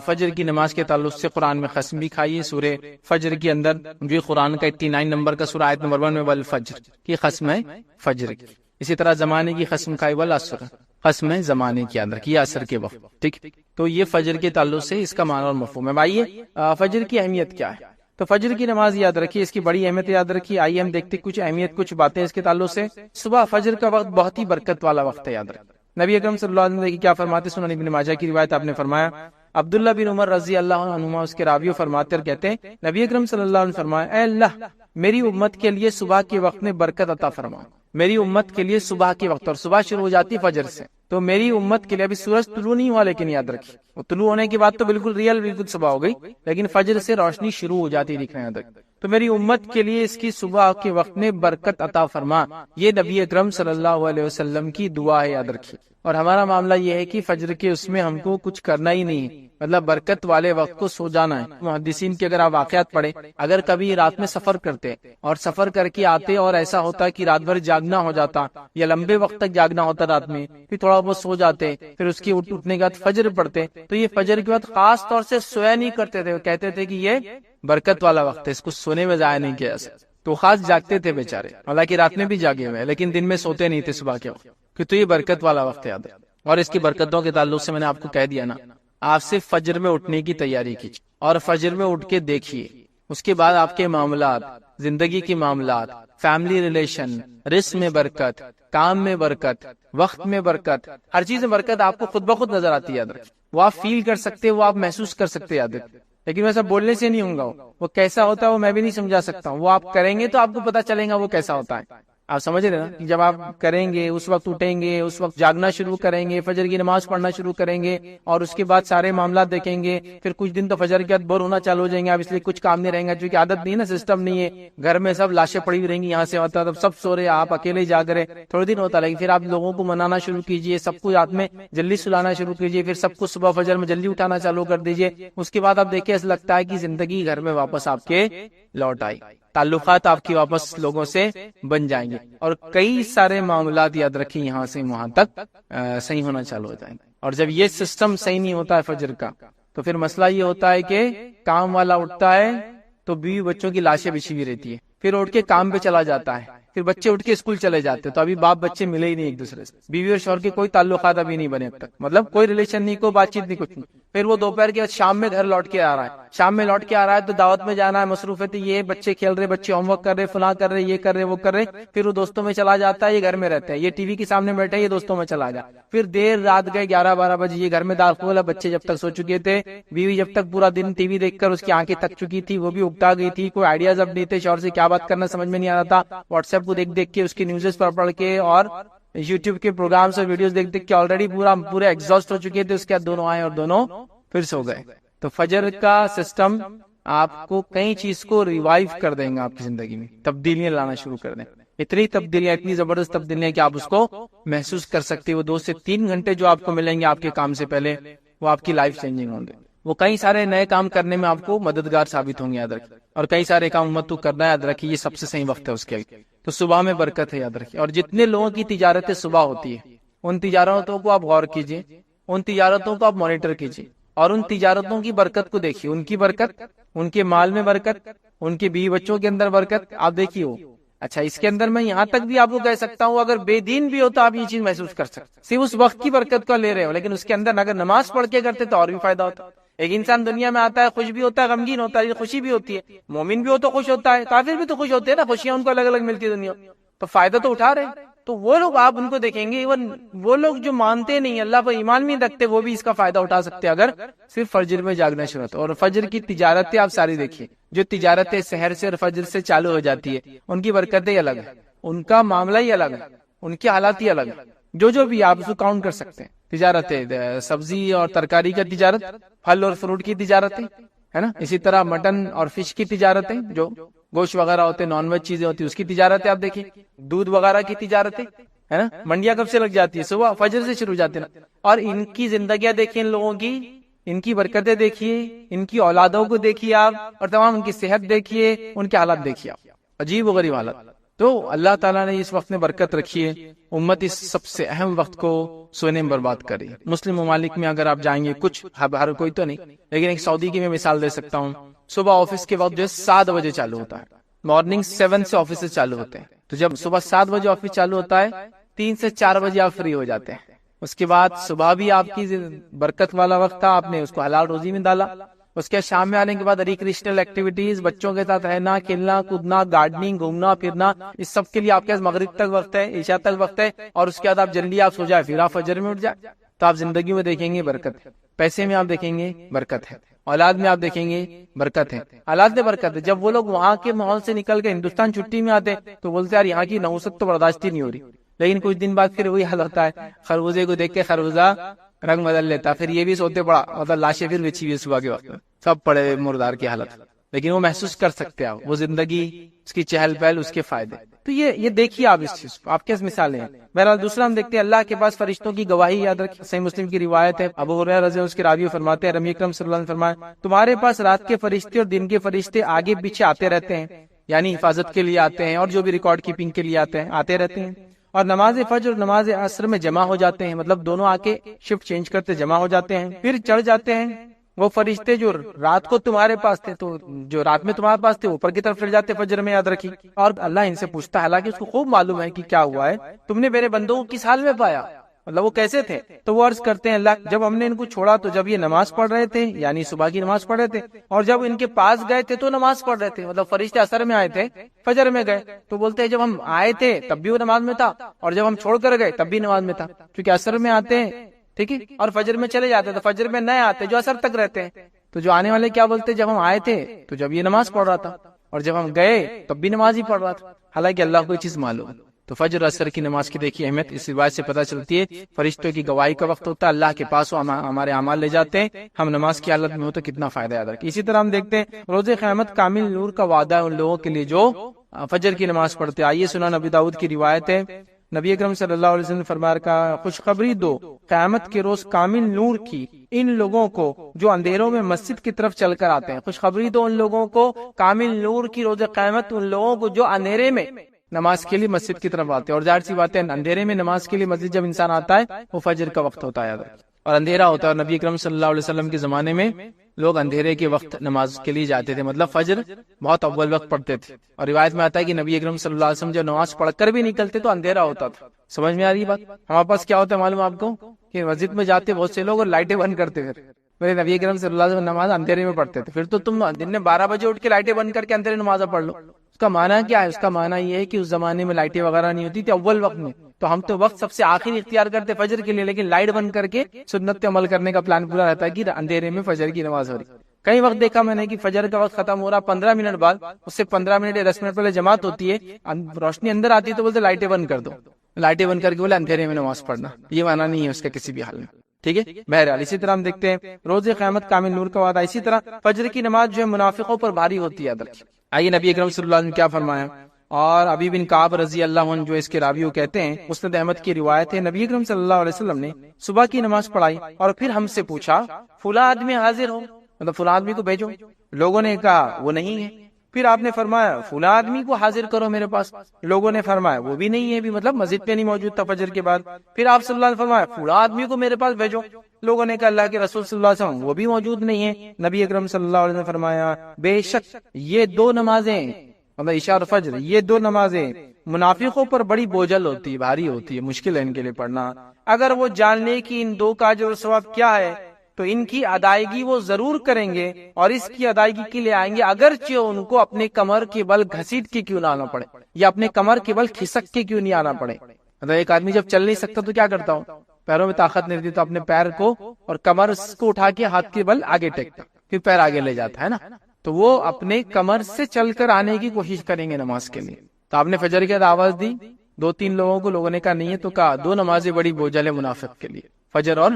فجر کی نماز کے تعلق سے قرآن میں قسم بھی کھائی ہے. سورہ فجر کے اندر جو قرآن کا 89 نمبر کا سورہ آیت نمبر 1 میں والفجر کی قسم ہے فجر کی. اسی طرح زمانے کی قسم کھائی والعصر, قسم ہے زمانے کے اندر کی, عصر کے وقت. ٹھیک, تو یہ فجر کے تعلق سے اس کا معنی اور مفہوم ہے. آئیے فجر کی اہمیت کیا ہے. تو فجر کی نماز یاد رکھیے, اس کی بڑی اہمیت یاد رکھیے. آئیے ہم دیکھتے کچھ اہمیت, کچھ باتیں اس کے تعلق سے. صبح فجر کا وقت بہت ہی برکت والا وقت ہے, یاد رکھیں. نبی اکرم صلی اللہ علیہ وسلم کیا فرماتے, سنن ابن ماجہ کی روایت, آپ نے فرمایا عبداللہ بن عمر رضی اللہ عنہما اس کے راوی فرماتے اور کہتے ہیں نبی اکرم صلی اللہ علیہ وسلم فرمایا, اے اللہ میری امت کے لیے صبح کے وقت میں برکت عطا فرما. میری امت کے لیے صبح کے وقت, اور صبح شروع ہو جاتی فجر سے, تو میری امت کے لیے ابھی سورج طلوع نہیں ہوا, لیکن یاد رکھیے وہ طلوع ہونے کے بعد تو بالکل ریئل بالکل صبح ہو گئی, لیکن فجر سے روشنی شروع ہو جاتی دکھنا یاد رکھیں. تو میری امت کے لیے اس کی صبح کے وقت میں برکت عطا فرما. یہ نبی اکرم صلی اللہ علیہ وسلم کی دعا ہے, یاد رکھیے. اور ہمارا معاملہ یہ ہے کہ فجر کے اس میں ہم کو کچھ کرنا ہی نہیں ہے, مطلب برکت والے وقت کو سو جانا ہے. محدثین کے اگر آپ واقعات پڑھیں, اگر کبھی رات میں سفر کرتے اور سفر کر کے آتے اور ایسا ہوتا کہ رات بھر جاگنا ہو جاتا یا لمبے وقت تک جاگنا ہوتا رات میں, پھر تھوڑا بہت سو جاتے، پھر اس کی اٹھنے کے بعد فجر پڑھتے، تو یہ فجر کے بعد خاص طور سے سویا نہیں کرتے تھے، وہ کہتے تھے کہ یہ برکت والا وقت ہے، اس کو سونے میں ضائع نہیں کیا جا سکتا، تو خاص جاگتے تھے بیچارے، حالانکہ رات میں بھی جاگے ہوئے لیکن دن میں سوتے نہیں تھے صبح کے وقت، کہ تو یہ برکت والا وقت یاد ہے۔ اور اس کی برکتوں کے تعلق سے میں نے آپ کو کہہ دیا نا، آپ سے فجر میں اٹھنے کی تیاری کیجیے اور فجر میں اٹھ کے دیکھیے، اس کے بعد آپ کے معاملات، زندگی کے معاملات، فیملی ریلیشن، رزق میں برکت، کام میں برکت، وقت میں برکت، ہر چیز میں برکت آپ کو خود بخود نظر آتی ہے، یاد رکھیں، وہ آپ فیل کر سکتے، وہ آپ محسوس کر سکتے، یاد رکھیں، لیکن ویسا بولنے سے نہیں ہوگا، وہ کیسا ہوتا ہے وہ میں بھی نہیں سمجھا سکتا ہوں، وہ آپ کریں گے تو آپ کو پتا چلے گا وہ کیسا ہوتا ہے۔ آپ سمجھ رہے نا کہ جب آپ کریں گے، اس وقت اٹھیں گے، اس وقت جاگنا شروع کریں گے، فجر کی نماز پڑھنا شروع کریں گے، اور اس کے بعد سارے معاملات دیکھیں گے، پھر کچھ دن تو فجر کے بعد بور ہونا چالو ہو جائیں گے، اب اس لیے کچھ کام نہیں رہیں گا، کیونکہ عادت نہیں ہے نا، سسٹم نہیں ہے، گھر میں سب لاشیں پڑی ہوئی رہیں گی، یہاں سے ہوتا تب سب سو رہے، آپ اکیلے جاگ رہے، تھوڑے دن ہوتا، لیکن پھر آپ لوگوں کو منانا شروع کیجئے، سب کو رات میں جلدی سلانا شروع کیجئے، پھر سب کو صبح فجر میں جلدی اٹھانا چالو کر دیجئے، اس کے بعد آپ دیکھیں ایسا لگتا ہے کہ زندگی گھر میں واپس آپ کے لوٹ آئی، تعلقات آپ کی واپس لوگوں سے بن جائیں گے، اور کئی سارے معاملات یاد رکھیں یہاں سے وہاں تک صحیح ہونا چالو ہو جائیں گے۔ اور جب یہ سسٹم صحیح نہیں ہوتا ہے فجر کا، تو پھر مسئلہ یہ ہوتا ہے کہ کام والا اٹھتا ہے تو بیوی بچوں کی لاشیں بچھی ہوئی رہتی ہے، پھر اٹھ کے کام پہ چلا جاتا ہے، پھر بچے اٹھ کے اسکول چلے جاتے، تو ابھی باپ بچے ملے ہی نہیں ایک دوسرے سے، بیوی اور شوہر کے کوئی تعلقات ابھی نہیں بنے اب تک، مطلب کوئی ریلیشن نہیں، کوئی بات چیت نہیں، کچھ نہیں، پھر وہ دوپہر کے بعد شام میں گھر لوٹ کے آ رہا ہے، شام میں لوٹ کے آ رہا ہے تو دعوت میں جانا ہے، مصروفیت یہ، بچے کھیل رہے، بچے ہوم ورک کر رہے، فلاں کر رہے، یہ کر رہے، وہ کر رہے، پھر وہ دوستوں میں چلا جاتا ہے، یہ گھر میں رہتا ہے، یہ ٹی وی کے سامنے بیٹھا ہے، یہ دوستوں میں چلا گیا، پھر دیر رات گئے 11-12 بجے، یہ گھر میں داخل ہے، بچے جب تک سو چکے تھے، بیوی جب تک پورا دن ٹی وی دیکھ کر اس کی آنکھیں تھک چکی تھی، وہ بھی اکتا گئی تھی، کوئی آئیڈیاز اب نہیں تھے، شوہر سے کیا بات کرنا سمجھ میں نہیں آ رہا تھا، واٹس ایپ کو دیکھ دیکھ کے، اس کی نیوزز پڑھ کے، اور یوٹیوب کے پروگرامز اور ویڈیوز دیکھ دیکھ کے آلریڈی پورے ایگزاسٹ ہو چکے تھے، اس کے بعد دونوں آئے اور دونوں پھر سو گئے۔ تو فجر کا سسٹم آپ کو کئی چیز کو ریوائیو کر دیں گا، آپ کی زندگی میں تبدیلیاں لانا شروع کر دیں، اتنی تبدیلیاں، اتنی زبردست تبدیلیاں کہ آپ اس کو محسوس کر سکتے، وہ 2 سے 3 گھنٹے جو آپ کو ملیں گے آپ کے کام سے پہلے، وہ آپ کی لائف چینجنگ ہوں گے، وہ کئی سارے نئے کام کرنے میں آپ کو مددگار ثابت ہوں گے، یاد رکھیں، اور کئی سارے کام امت کو کرنا ہے، یاد رکھیں یہ سب سے صحیح وقت ہے اس کے، تو صبح میں برکت ہے، یاد رکھیں، اور جتنے لوگوں کی تجارتیں صبح ہوتی ہے ان تجارتوں کو آپ غور کیجئے، ان تجارتوں کو آپ مانیٹر کیجئے، اور ان تجارتوں کی برکت کو دیکھیے، ان کی برکت، ان کے مال میں برکت، ان کے بیوی بچوں کے اندر برکت، آپ دیکھیے ہو۔ اچھا، اس کے اندر میں یہاں تک بھی آپ کو کہہ سکتا ہوں، اگر بے دین بھی ہوتا آپ یہ چیز محسوس کر سکتے، صرف اس وقت کی برکت کو لے رہے ہو، لیکن اس کے اندر اگر نماز پڑھ کے کرتے تو اور بھی فائدہ ہوتا۔ ایک انسان دنیا میں آتا ہے، خوش بھی ہوتا ہے، غمگین ہوتا ہے، خوشی بھی ہوتی ہے، مومن بھی ہو تو خوش ہوتا ہے، کافر بھی تو خوش ہوتے ہیں نا، خوشیاں ان کو الگ الگ ملتی ہے دنیا، تو فائدہ تو اٹھا رہے ہیں۔ تو وہ لوگ آپ ان کو دیکھیں گے، ایون وہ لوگ جو مانتے نہیں اللہ پر ایمان نہیں رکھتے، وہ بھی اس کا فائدہ اٹھا سکتے اگر صرف فجر میں جاگنا شروع ہوتا۔ اور فجر کی تجارتیں آپ ساری دیکھیے، جو تجارتیں سحر سے اور فجر سے چالو ہو جاتی ہے، ان کی برکتیں الگ ہیں، ان کا معاملہ ہی الگ ہے، ان کی حالات ہی الگ ہے، جو بھی آپ اس کو کاؤنٹ کر سکتے ہیں، تجارتیں، سبزی اور ترکاری کا تجارت، پھل اور فروٹ کی تجارتیں، ہے نا، اسی طرح مٹن اور فش کی تجارتیں، جو گوشت وغیرہ ہوتے ہیں، نان ویج چیزیں ہوتی ہیں، اس کی تجارتیں آپ دیکھیں، دودھ وغیرہ کی تجارتیں، ہے نا، منڈیاں کب سے لگ جاتی ہے؟ صبح فجر سے شروع جاتے نا، اور ان کی زندگیاں دیکھیں، ان لوگوں کی، ان کی برکتیں دیکھیے، ان کی اولادوں کو دیکھیے آپ، اور تمام ان کی صحت دیکھیے، ان کے حالات دیکھیے آپ، عجیب و غریب حالات۔ تو اللہ تعالیٰ نے اس وقت میں برکت رکھی ہے، امت اس سب سے اہم وقت کو سونے میں برباد کر رہی ہے۔ مسلم ممالک میں اگر آپ جائیں گے، کچھ ہر کوئی تو نہیں، لیکن ایک سعودی کی میں مثال دے سکتا ہوں، صبح آفس کے وقت جو ہے 7 بجے چالو ہوتا ہے، مارننگ 7 سے آفس چالو ہوتے ہیں، تو جب صبح 7 بجے آفس چالو ہوتا ہے، 3 سے 4 بجے آپ فری ہو جاتے ہیں، اس کے بعد صبح بھی آپ کی برکت والا وقت تھا، آپ نے اس کو حلال روزی میں ڈالا، اس کے شام میں آنے کے بعد ریکریشنل ایکٹیویٹیز، بچوں کے ساتھ رہنا، کھیلنا کودنا، گارڈننگ، گھومنا پھرنا، اس سب کے لیے آپ کے پاس مغرب تک وقت ہے، عشاء تک وقت ہے، اور اس کے بعد آپ جلدی آپ سو جائے، پھر آپ فجر میں اٹھ جائے، تو آپ زندگی میں دیکھیں گے برکت ہے، پیسے میں آپ دیکھیں گے برکت ہے، اولاد میں آپ دیکھیں گے برکت ہے، حالات میں برکت ہے۔ جب وہ لوگ وہاں کے ماحول سے نکل کے ہندوستان چھٹی میں آتے تو بولتے یار یہاں کی نوسط تو برداشت ہی نہیں ہو رہی، لیکن کچھ دن بعد پھر وہی حال ہوتا ہے، خربوزے کو دیکھ کے خربوزہ رنگ بدل لیتا، پھر یہ بھی سوتے پڑا، مطلب لاشیں پھر بچھی ہوئی صبح کے وقت سب پڑے مردار کی حالت، لیکن وہ محسوس کر سکتے ہیں وہ زندگی، اس کی چہل پہل، اس کے فائدے۔ تو یہ دیکھیے آپ اس چیز کو، آپ کیس مثالیں ہیں۔ بہرحال دوسرا ہم دیکھتے ہیں اللہ کے پاس فرشتوں کی گواہی، یاد رکھیں، صحیح مسلم کی روایت ہے، ابو ہریرہ رضی اللہ عنہ اس کے راوی فرماتے ہیں، نبی اکرم صلی اللہ علیہ وسلم فرمایا، تمہارے پاس رات کے فرشتے اور دن کے فرشتے آگے پیچھے آتے رہتے ہیں، یعنی حفاظت کے لیے آتے ہیں، اور جو بھی ریکارڈ کیپنگ کے لیے آتے ہیں، آتے رہتے ہیں، اور نماز فجر اور نماز عصر میں جمع ہو جاتے ہیں، مطلب دونوں آ کے شفٹ چینج کرتے جمع ہو جاتے ہیں، پھر چڑھ جاتے ہیں وہ فرشتے جو رات کو تمہارے پاس تھے، تو جو رات میں تمہارے پاس تھے اوپر کی طرف چڑھ جاتے فجر میں، یاد رکھیے. اور اللہ ان سے پوچھتا ہے، حالانکہ اس کو خوب معلوم ہے کہ کیا ہوا ہے، تم نے میرے بندوں کو کس حال میں پایا، مطلب وہ کیسے تھے. تو وہ عرض کرتے ہیں اللہ جب ہم نے ان کو چھوڑا تو جب یہ نماز پڑھ رہے تھے، یعنی صبح کی نماز پڑھ رہے تھے، اور جب ان کے پاس گئے تھے تو نماز پڑھ رہے تھے، مطلب فرشتے اثر میں آئے تھے، فجر میں گئے. تو بولتے ہیں جب ہم آئے تھے تب بھی وہ نماز میں تھا، اور جب ہم چھوڑ کر گئے تب بھی نماز میں تھا، کیونکہ اثر میں آتے ہیں، ٹھیک ہے، اور فجر میں چلے جاتے، تو فجر میں نئے آتے جو اثر تک رہتے ہیں. تو جو آنے والے کیا بولتے ہیں، جب ہم آئے تھے تو جب یہ نماز پڑھ رہا تھا، اور جب ہم گئے تب بھی نماز ہی پڑھ رہا تھا. حالانکہ اللہ کو یہ چیز معلوم ہے. تو فجر اثر کی نماز کی دیکھیے اہمیت اس روایت سے پتہ چلتی ہے. فرشتوں کی گواہی کا وقت ہوتا ہے، اللہ کے پاس ہمارے اعمال لے جاتے ہیں، ہم نماز کی حالت میں ہو تو کتنا فائدہ یاد رکھیں. اسی طرح ہم دیکھتے ہیں روز قیامت کامل نور کا وعدہ ہے ان لوگوں کے لیے جو فجر کی نماز پڑھتے ہیں. آئیے سنن نبی داؤد کی روایت ہے، نبی اکرم صلی اللہ علیہ وسلم نے فرمایا کا خوشخبری دو قیامت کے روز کامل نور کی ان لوگوں کو جو اندھیروں میں مسجد کی طرف چل کر آتے ہیں. خوشخبری دو ان لوگوں کو کامل نور کی روز قیامت ان لوگوں کو جو اندھیرے میں نماز کے لیے مسجد کی طرف آتے ہیں. اور ظاہر سی بات ہے اندھیرے میں نماز کے لیے مسجد جب انسان آتا ہے وہ فجر کا وقت ہوتا ہے اور اندھیرا ہوتا ہے. اور نبی اکرم صلی اللہ علیہ وسلم کے زمانے میں لوگ اندھیرے کے وقت نماز کے لیے جاتے تھے، مطلب فجر بہت اول وقت پڑھتے تھے. اور روایت میں آتا ہے کہ نبی اکرم صلی اللہ علیہ وسلم جب نماز پڑھ کر بھی نکلتے تو اندھیرا ہوتا تھا. سمجھ میں آ رہی بات؟ ہمارے پاس کیا ہوتا ہے معلوم آپ کو کہ مسجد میں جاتے بہت سے لوگ اور لائٹیں بند کرتے پھر میرے نبی اکرم صلی اللہ علیہ وسلم نماز اندھیرے میں پڑھتے تھے. پھر تو تم دن میں 12 بجے اٹھ کے لائٹیں بند کر کے اندھیرے نماز پڑھ لو. اس کا معنی کیا ہے؟ اس کا معنی یہ ہے کہ اس زمانے میں لائٹیں وغیرہ نہیں ہوتی تھی اول وقت میں، تو ہم تو وقت سب سے آخری اختیار کرتے فجر کے لیے، لیکن لائٹ بند کر کے سنت پہ عمل کرنے کا پلان پورا رہتا ہے کہ اندھیرے میں فجر کی نماز ہو رہی. کئی وقت دیکھا میں نے کہ فجر کا وقت ختم ہو رہا 15 منٹ بعد، اس سے 15 منٹ یا 10 منٹ پہلے جماعت ہوتی ہے، روشنی اندر آتی ہے تو بولتے لائٹیں بند کر دو، لائٹیں بند کر کے بولے اندھیرے میں نماز پڑھنا. یہ معنی نہیں ہے اس کا کسی بھی حال میں، ٹھیک ہے. بہرحال اسی طرح ہم دیکھتے ہیں روز قیامت کامل نور کا وعدہ. اسی طرح فجر کی نماز جو ہے منافقوں پر بھاری ہوتی ہے. آئیے نبی اکرم صلی اللہ علیہ وسلم نے کیا فرمایا. اور ابی بن کعب رضی اللہ عنہ جو اس کے راوی کہتے ہیں، مسند احمد کی روایت ہے، نبی اکرم صلی اللہ علیہ وسلم نے صبح کی نماز پڑھائی اور پھر ہم سے پوچھا فلاں آدمی حاضر ہو، مطلب فلاں آدمی کو بھیجو. لوگوں نے کہا وہ نہیں ہے. پھر آپ نے فرمایا فلاں آدمی کو حاضر کرو میرے پاس. لوگوں نے فرمایا وہ بھی نہیں ہے، بھی مطلب مسجد پہ نہیں موجود تھا فجر کے بعد. پھر آپ صلی اللہ علیہ وسلم نے فرمایا فلاں آدمی کو میرے پاس بھیجو. لوگوں نے کہا اللہ کے رسول صلی اللہ علیہ وسلم وہ بھی موجود نہیں ہے. نبی اکرم صلی اللہ علیہ وسلم نے فرمایا بے شک یہ دو نمازیں، مطلب عشاء اور فجر، یہ دو نمازیں منافقوں پر بڑی بوجھل ہوتی ہے، بھاری ہوتی ہے، مشکل ہے ان کے لیے پڑھنا. اگر وہ جان لے کہ ان دو کا اجر و ثواب کیا ہے تو ان کی ادائیگی وہ ضرور کریں گے اور اس کی ادائیگی کے لیے آئیں گے، اگرچہ ان کو اپنے کمر کے بل گھسیٹ کے کیوں نہ آنا پڑے یا اپنے کمر کے بل کھسک کے کیوں نہیں آنا پڑے. مطلب ایک آدمی جب چل نہیں سکتا تو کیا کرتا ہوں، پیروں میں طاقت نہیں رہتی تو اپنے پیر کو اور کمر کو اٹھا کے ہاتھ کے بل آگے ٹیکتا، پھر پیر آگے لے جاتا ہے نا. تو وہ اپنے کمر سے چل کر آنے کی کوشش کریں گے نماز کے لیے. تو آپ نے فجر کی آواز دی 2-3 لوگوں کو، لوگوں نے کہا نہیں ہے، تو کہا دو نمازیں بڑی بوجھل ہے منافق کے لیے، فجر اور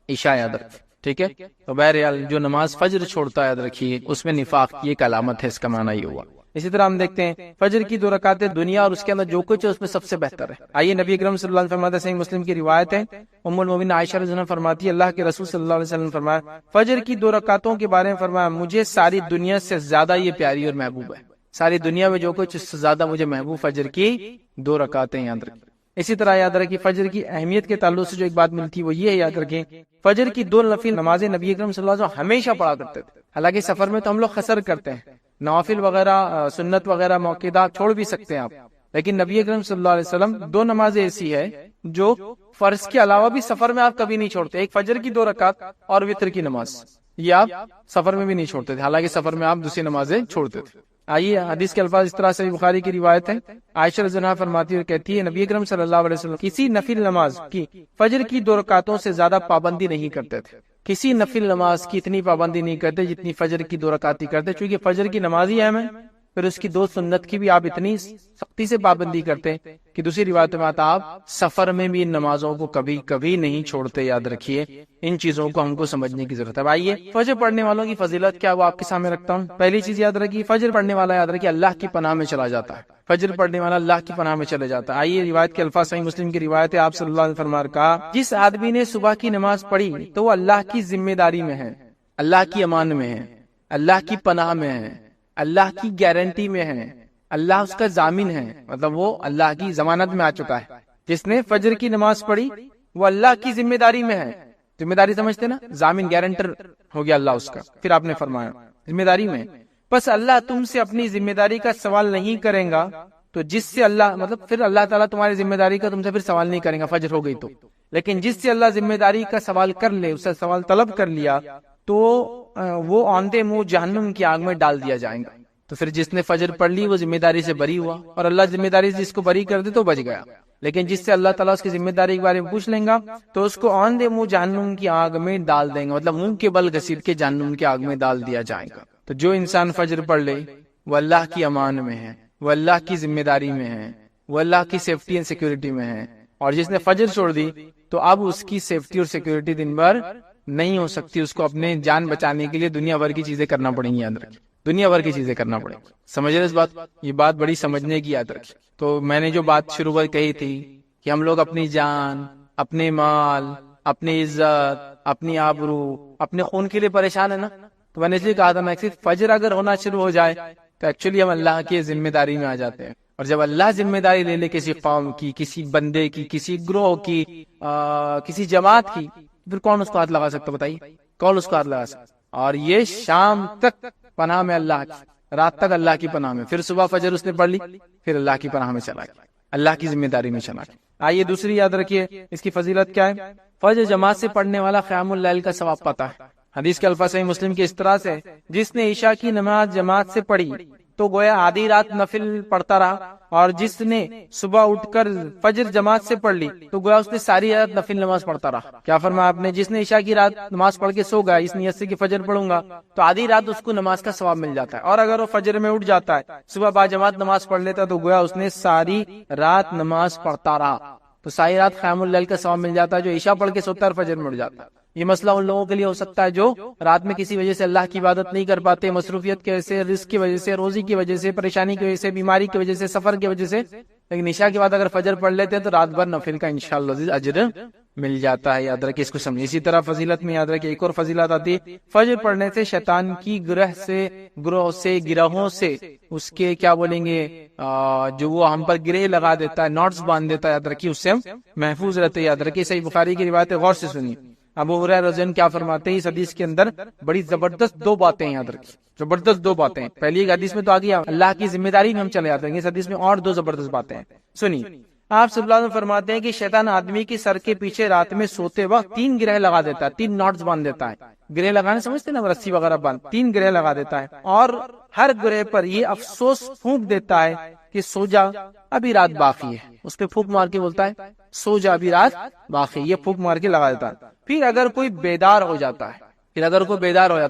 عشاء، یاد رکھ، ٹھیک ہے. تو بہرحال جو نماز فجر چھوڑتا ہے یاد رکھیے اس میں نفاق کی ایک علامت ہے، اس کا معنی یہ ہوا. اسی طرح ہم دیکھتے ہیں فجر کی 2 رکعتیں دنیا اور اس کے اندر جو کچھ ہے اس میں سب سے بہتر ہے. آئیے نبی اکرم صلی اللہ علیہ وسلم فرماتے ہیں، صحیح مسلم کی روایت ہے، ام المومنین عائشہ رضی اللہ عنہا فرماتی ہے اللہ کے رسول صلی اللہ علیہ وسلم نے فرمایا فجر کی 2 رکعتوں کے بارے میں فرمایا مجھے ساری دنیا سے زیادہ یہ پیاری اور محبوب ہے. ساری دنیا میں جو کچھ اس سے زیادہ مجھے محبوب فجر کی 2 رکعتیں، یاد رکھیں. اسی طرح یاد رکھیں فجر کی اہمیت کے تعلق سے جو ایک بات ملتی ہے وہ یہ ہے، یاد رکھیں فجر کی 2 نفل نمازیں نبی اکرم صلی اللہ علیہ وسلم ہمیشہ پڑھا کرتے تھے. حالانکہ سفر میں تو ہم لوگ قصر کرتے ہیں، نوافل وغیرہ سنت وغیرہ موقعہ چھوڑ بھی سکتے ہیں آپ، لیکن نبی اکرم صلی اللہ علیہ وسلم 2 نمازیں ایسی ہے جو فرض کے علاوہ بھی سفر میں آپ کبھی نہیں چھوڑتے. ایک فجر کی 2 رکعت اور وتر کی نماز، یہ آپ سفر میں بھی نہیں چھوڑتے تھے، حالانکہ سفر میں آپ دوسری نمازیں چھوڑتے تھے. آئیے حدیث کے الفاظ اس طرح سے بخاری کی روایت ہے، عائشہ رضی اللہ عنہا فرماتی ہے، کہتی ہے نبی اکرم صلی اللہ علیہ وسلم کسی نفل نماز کی فجر کی 2 رکعتوں سے زیادہ پابندی نہیں کرتے تھے. کسی نفل نماز کی اتنی پابندی نہیں کرتے جتنی فجر کی 2 رکعت ہی کرتے، چونکہ فجر کی نماز ہی اہم ہے، پھر اس کی 2 سنت کی بھی آپ اتنی سختی سے پابندی کرتے کہ دوسری روایت میں آتا آپ سفر میں بھی ان نمازوں کو کبھی کبھی نہیں چھوڑتے. یاد رکھیے ان چیزوں کو ہم کو سمجھنے کی ضرورت ہے. آئیے فجر پڑھنے والوں کی فضیلت کیا وہ آپ کے سامنے رکھتا ہوں. پہلی چیز یاد رکھیے فجر پڑھنے والا یاد رکھیے اللہ کی پناہ میں چلا جاتا ہے. فجر پڑھنے والا اللہ کی پناہ میں چلے جاتا ہے. آئیے روایت کے الفاظ، صحیح مسلم کی روایت ہے، آپ صلی اللہ علیہ وسلم نے کہا جس آدمی نے صبح کی نماز پڑھی تو وہ اللہ کی ذمہ داری میں ہے، اللہ کی امان میں ہے، اللہ کی پناہ میں ہے، اللہ کی گارنٹی میں ہے، اللہ اس کا ضامن ہے، مطلب وہ اللہ کی ضمانت میں آ چکا ہے. جس نے فجر کی نماز پڑھی وہ اللہ کی ذمہ داری میں ہے. ذمہ داری سمجھتے نا, ضامن گارنٹر ہو گیا اللہ اس کا. پھر آپ نے فرمایا ذمہ داری میں, بس اللہ تم سے اپنی ذمہ داری کا سوال نہیں کرے گا, تو جس سے اللہ مطلب پھر اللہ تعالیٰ تمہاری ذمہ داری کا تم سے پھر سوال نہیں کرے گا فجر ہو گئی تو, لیکن جس سے اللہ ذمہ داری کا سوال کر لے, اس سے سوال طلب کر لیا, تو وہ آندے منہ جہنم کی آگ میں ڈال دیا جائے گا. تو پھر جس نے فجر پڑھ لی وہ ذمہ داری سے بری ہوا, اور اللہ ذمہ داری سے جس کو بری کر دے تو بچ گیا. لیکن جس سے اللہ تعالیٰ اس کی ذمہ داری کے بارے میں پوچھ لیں گا تو اس کو آندے منہ جہنم کی آگ میں ڈال دیں گے, مطلب منہ کے بل گھسیٹ کے جہنم کی آگ میں ڈال دیا جائے گا. تو جو انسان فجر پڑھ لے وہ اللہ کی امان میں ہے, وہ اللہ کی ذمہ داری میں ہے, وہ اللہ کی سیفٹی اینڈ سیکورٹی میں ہے. اور جس نے فجر چھوڑ دی تو اب اس کی سیفٹی اور سیکورٹی دن بھر نہیں ہو سکتی. اس کو اپنے جان بچانے کے لیے دنیا بھر کی چیزیں کرنا پڑیں گی. یاد رکھیں, دنیا بھر کی چیزیں کرنا پڑے گی. سمجھ رہے اس بات, یہ بات بڑی سمجھنے کی. یاد رکھیں. تو میں نے جو بات شروع میں کہی تھی کہ ہم لوگ اپنی جان, اپنے مال, اپنی عزت, اپنی آبرو, اپنے خون کے لیے پریشان ہے نا. تو میں نے اس لیے کہا تھا نا کہ فجر اگر ہونا شروع ہو جائے تو ایکچولی ہم اللہ کی ذمہ داری میں آ جاتے ہیں. اور جب اللہ ذمہ داری لے لے کسی قوم کی, کسی بندے کی, کسی گروہ کی, کسی جماعت کی, پھر کون اس کو ہاتھ لگا سکتا, بتائیے کون اس کو ہاتھ لگا سکتا. اور یہ شام تک پناہ میں اللہ کی, رات تک اللہ کی پناہ میں, پھر صبح فجر اس نے پڑھ لی, پھر اللہ کی پناہ میں چلا گیا, اللہ کی ذمہ داری میں چلا گیا. آئیے دوسری یاد رکھیے اس کی فضیلت کیا ہے. فجر جماعت سے پڑھنے والا قیام اللیل کا ثواب پاتا ہے. حدیث کے الفاظ صحیح مسلم کے اس طرح سے, جس نے عشاء کی نماز جماعت سے پڑھی تو گویا آدھی رات نفل پڑھتا رہا, اور جس نے صبح اٹھ کر فجر جماعت سے پڑھ لی تو گویا اس نے ساری رات نفل نماز پڑھتا رہا. کیا فرمایا آپ نے, جس نے عشاء کی رات نماز پڑھ کے سو گیا اس نیت سے کہ فجر پڑھوں گا تو آدھی رات اس کو نماز کا ثواب مل جاتا ہے. اور اگر وہ فجر میں اٹھ جاتا ہے, صبح با جماعت نماز پڑھ لیتا تو گویا اس نے ساری رات نماز پڑھتا رہا, تو ساری رات قیام اللیل کا ثواب مل جاتا ہے. جو عشاء پڑھ کے سوتا ہے اور فجر میں اٹھ جاتا ہے. یہ مسئلہ ان لوگوں کے لیے ہو سکتا ہے جو رات میں کسی وجہ سے اللہ کی عبادت نہیں کر پاتے, مصروفیت کی وجہ سے, رزق کی وجہ سے, روزی کی وجہ سے, پریشانی کی وجہ سے, بیماری کی وجہ سے, سفر کی وجہ سے. لیکن عشاء کے بعد اگر فجر پڑھ لیتے ہیں تو رات بھر نفل کا انشاءاللہ اجر مل جاتا ہے. یاد رکھیں, اس کو سمجھیں. اسی طرح فضیلت میں یاد رکھیں ایک اور فضیلت آتی ہے, فجر پڑھنے سے شیطان کی گروہوں سے اس کے کیا بولیں گے, جو وہ ہم پر گرہ لگا دیتا ہے, نوٹس باندھ دیتا ہے, یاد رکھیے اس سے ہم محفوظ رہتے. یاد رکھیے صحیح بخاری کی روایت ہے, غور سے سنیے. ابو ہریرہ رضی اللہ عنہ کیا فرماتے ہیں, اس حدیث کے اندر بڑی زبردست دو باتیں یاد رکھیں, زبردست دو باتیں. پہلی ایک حدیث میں تو آ گیا اللہ کی ذمہ داری میں ہم چلے جاتے ہیں, اس حدیث میں اور دو زبردست باتیں ہیں. سنیے, آپ صلی اللہ علیہ وسلم فرماتے ہیں کہ شیطان آدمی کی سر کے پیچھے رات میں سوتے وقت 3 گرہ لگا دیتا ہے, 3 نوٹس باندھ دیتا ہے. گرہ لگانے سمجھتے نا, رسی وغیرہ باندھ, 3 گرہ لگا دیتا ہے, اور ہر گرہ پر یہ افسوس پھونک دیتا ہے کہ سو جا ابھی رات باقی ہے. اس پہ پھونک مار کے بولتا ہے سو جا ابھی رات باقی, یہ پھونک مار کے لگا دیتا ہے. پھر اگر کوئی بیدار ہو جاتا ہے,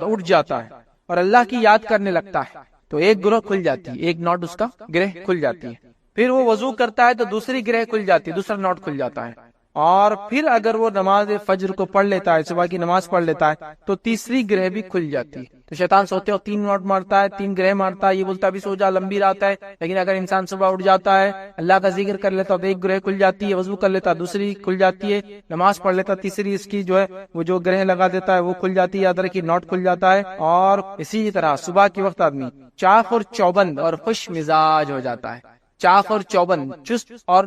اٹھ جاتا ہے اور اللہ کی یاد کرنے لگتا ہے تو ایک گروہ کھل جاتی ہے, ایک نوٹ اس کا گرہ کھل جاتی ہے. پھر وہ وضو کرتا ہے تو دوسری گرہ کھل جاتی ہے, دوسرا نوٹ کھل جاتا ہے. اور پھر اگر وہ نماز فجر کو پڑھ لیتا ہے, صبح کی نماز پڑھ لیتا ہے, تو تیسری گرہ بھی کھل جاتی ہے. تو شیطان سوتے ہو 3 نوٹ مارتا ہے, 3 گرہ مارتا ہے, یہ بولتا ہے ابھی سو جا لمبی رات ہے. لیکن اگر انسان صبح اٹھ جاتا ہے, اللہ کا ذکر کر لیتا ہے تو ایک گرہ کھل جاتی ہے, وضو کر لیتا ہے دوسری کھل جاتی ہے, نماز پڑھ لیتا تیسری اس کی جو ہے وہ جو گرہ لگا دیتا ہے وہ کھل جاتی ہے. یاد رکھیے نوٹ کھل جاتا ہے. اور اسی طرح صبح کے وقت آدمی چاق اور چوبند اور خوش مزاج ہو جاتا ہے, چاق اور چوبند, چست اور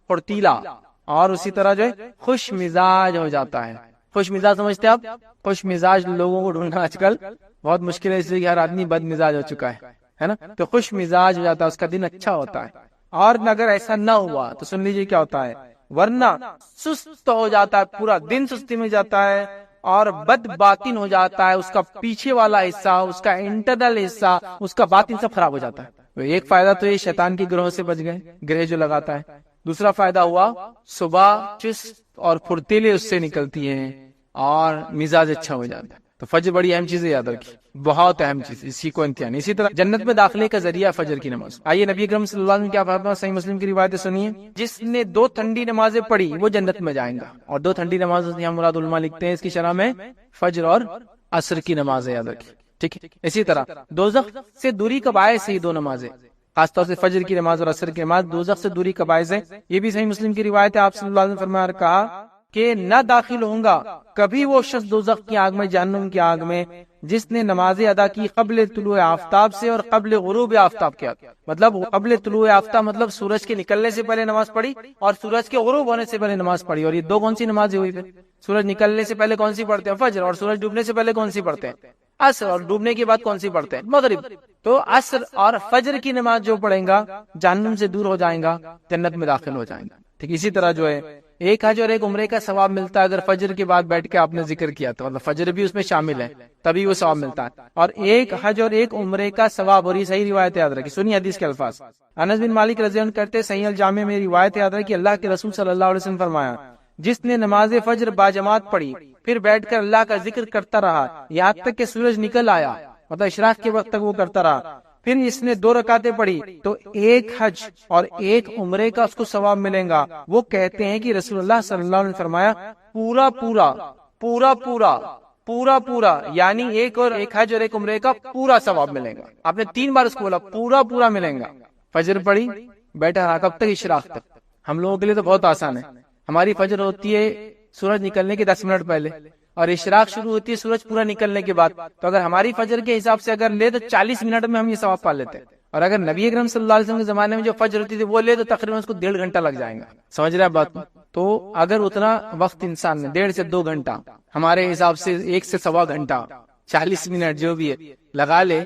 پھرتیلا, اور اسی طرح جو ہے خوش مزاج ہو جاتا ہے. خوش مزاج سمجھتے ہیں آپ, خوش مزاج لوگوں کو ڈھونڈنا آج کل بہت مشکل ہے, اس لیے کہ ہر آدمی بد مزاج ہو چکا ہے نا. تو خوش مزاج ہو جاتا ہے, اس کا دن اچھا ہوتا ہے. اور اگر ایسا نہ ہوا تو سن لیجیے کیا ہوتا ہے, ورنہ سست ہو جاتا ہے, پورا دن سستی میں جاتا ہے اور بد باطن ہو جاتا ہے. اس کا پیچھے والا حصہ, اس کا انٹرنل حصہ, اس کا باطن سب خراب ہو جاتا ہے. تو ایک فائدہ تو یہ شیطان کی گروہ سے بچ گئے, گرہ جو لگاتا ہے. دوسرا فائدہ ہوا صبح چست اور پھرتیلے اس سے نکلتی ہیں اور مزاج اچھا ہو جاتا ہے. تو فجر بڑی اہم چیز ہے, یاد رکھیے بہت اہم چیز, اسی کو امتحان. اسی طرح جنت میں داخلے کا ذریعہ فجر کی نماز. آئیے نبی اکرم صلی اللہ علیہ وسلم کیا فرمایا, صحیح مسلم کی روایت سنیے, جس نے 2 ٹھنڈی نمازیں پڑھی وہ جنت میں جائیں گا. اور 2 ٹھنڈی نمازیں یہاں مراد علماء لکھتے ہیں اس کی شرح میں فجر اور عصر کی نماز ہے, یاد رکھیے. ٹھیک ہے. اسی طرح دوزخ سے دوری کا باعث ہے یہ 2 نمازیں, خاص طور سے فجر کی نماز اور عصر کی نماز دوزخ سے دوری کا باعث ہے. یہ بھی صحیح مسلم کی روایت ہے. آپ صلی اللہ علیہ وسلم فرمایا, کہا کہ نہ داخل ہوں گا کبھی وہ شخص دوزخ کی آگ میں، جہنم کی آگ میں، جس نے نمازیں ادا کی قبل طلوع آفتاب سے اور قبل غروب آفتاب کے، مطلب قبل طلوع آفتاب مطلب سورج کے نکلنے سے پہلے نماز پڑھی اور سورج کے غروب ہونے سے پہلے نماز پڑھی. اور یہ دو کون سی نمازیں ہوئی پھر؟ سورج نکلنے سے پہلے کون سی پڑھتے ہیں؟ فجر. اور سورج ڈوبنے سے پہلے کون سی پڑھتے ہیں؟ عصر. اور ڈوبنے کے بعد کون سی پڑھتے ہیں؟ مغرب. تو عصر اور فجر کی نماز جو پڑھیں گا جہنم سے دور ہو جائیں گا، جنت میں داخل ہو جائیں گا. ٹھیک اسی طرح جو ہے ایک حج اور ایک عمرے کا ثواب ملتا ہے اگر فجر کے بعد بیٹھ کے آپ نے ذکر کیا تو، مطلب فجر بھی اس میں شامل ہے تبھی وہ ثواب ملتا ہے. اور ایک حج اور ایک عمرے کا ثواب، اور یہ صحیح روایت یاد رکھی، سنی حدیث کے الفاظ. انس بن مالک رضی اللہ عنہ کرتے صحیح الجامع میں روایت یاد رکھی، اللہ کے رسول صلی اللہ علیہ وسلم فرمایا، جس نے نماز فجر باجماعت پڑھی پھر بیٹھ کر اللہ کا ذکر کرتا رہا یہاں تک کہ سورج نکل آیا، مطلب اشراق کے وقت تک وہ کرتا رہا، پھر اس نے 2 رکعتیں پڑھی تو ایک حج اور ایک عمرے کا اس کو ثواب ملے گا. وہ کہتے ہیں کہ رسول اللہ صلی اللہ علیہ وسلم فرمایا پورا پورا پورا پورا پورا پورا، یعنی ایک حج اور ایک عمرے کا پورا ثواب ملے گا. آپ نے 3 بار اس کو بولا پورا پورا ملے گا. فجر پڑھی بیٹھا رہا کب تک؟ اشراق تک. ہم لوگوں کے لیے تو بہت آسان ہے، ہماری فجر ہوتی ہے سورج نکلنے کے 10 منٹ پہلے اور اشراق شروع ہوتی ہے سورج پورا نکلنے کے بعد. تو اگر ہماری فجر کے حساب سے اگر لے تو 40 منٹ میں ہم یہ ثواب پا لیتے ہیں. اور اگر نبی اکرم صلی اللہ علیہ وسلم کے زمانے میں جو فجر ہوتی تھی وہ لے تو تقریباً اس کو 1.5 گھنٹہ لگ جائے گا. سمجھ رہے ہیں بات؟ تو اگر اتنا وقت انسان نے 1.5 سے 2 گھنٹہ، ہمارے حساب سے 1 سے 1.25 گھنٹہ، 40 منٹ جو بھی ہے لگا لے،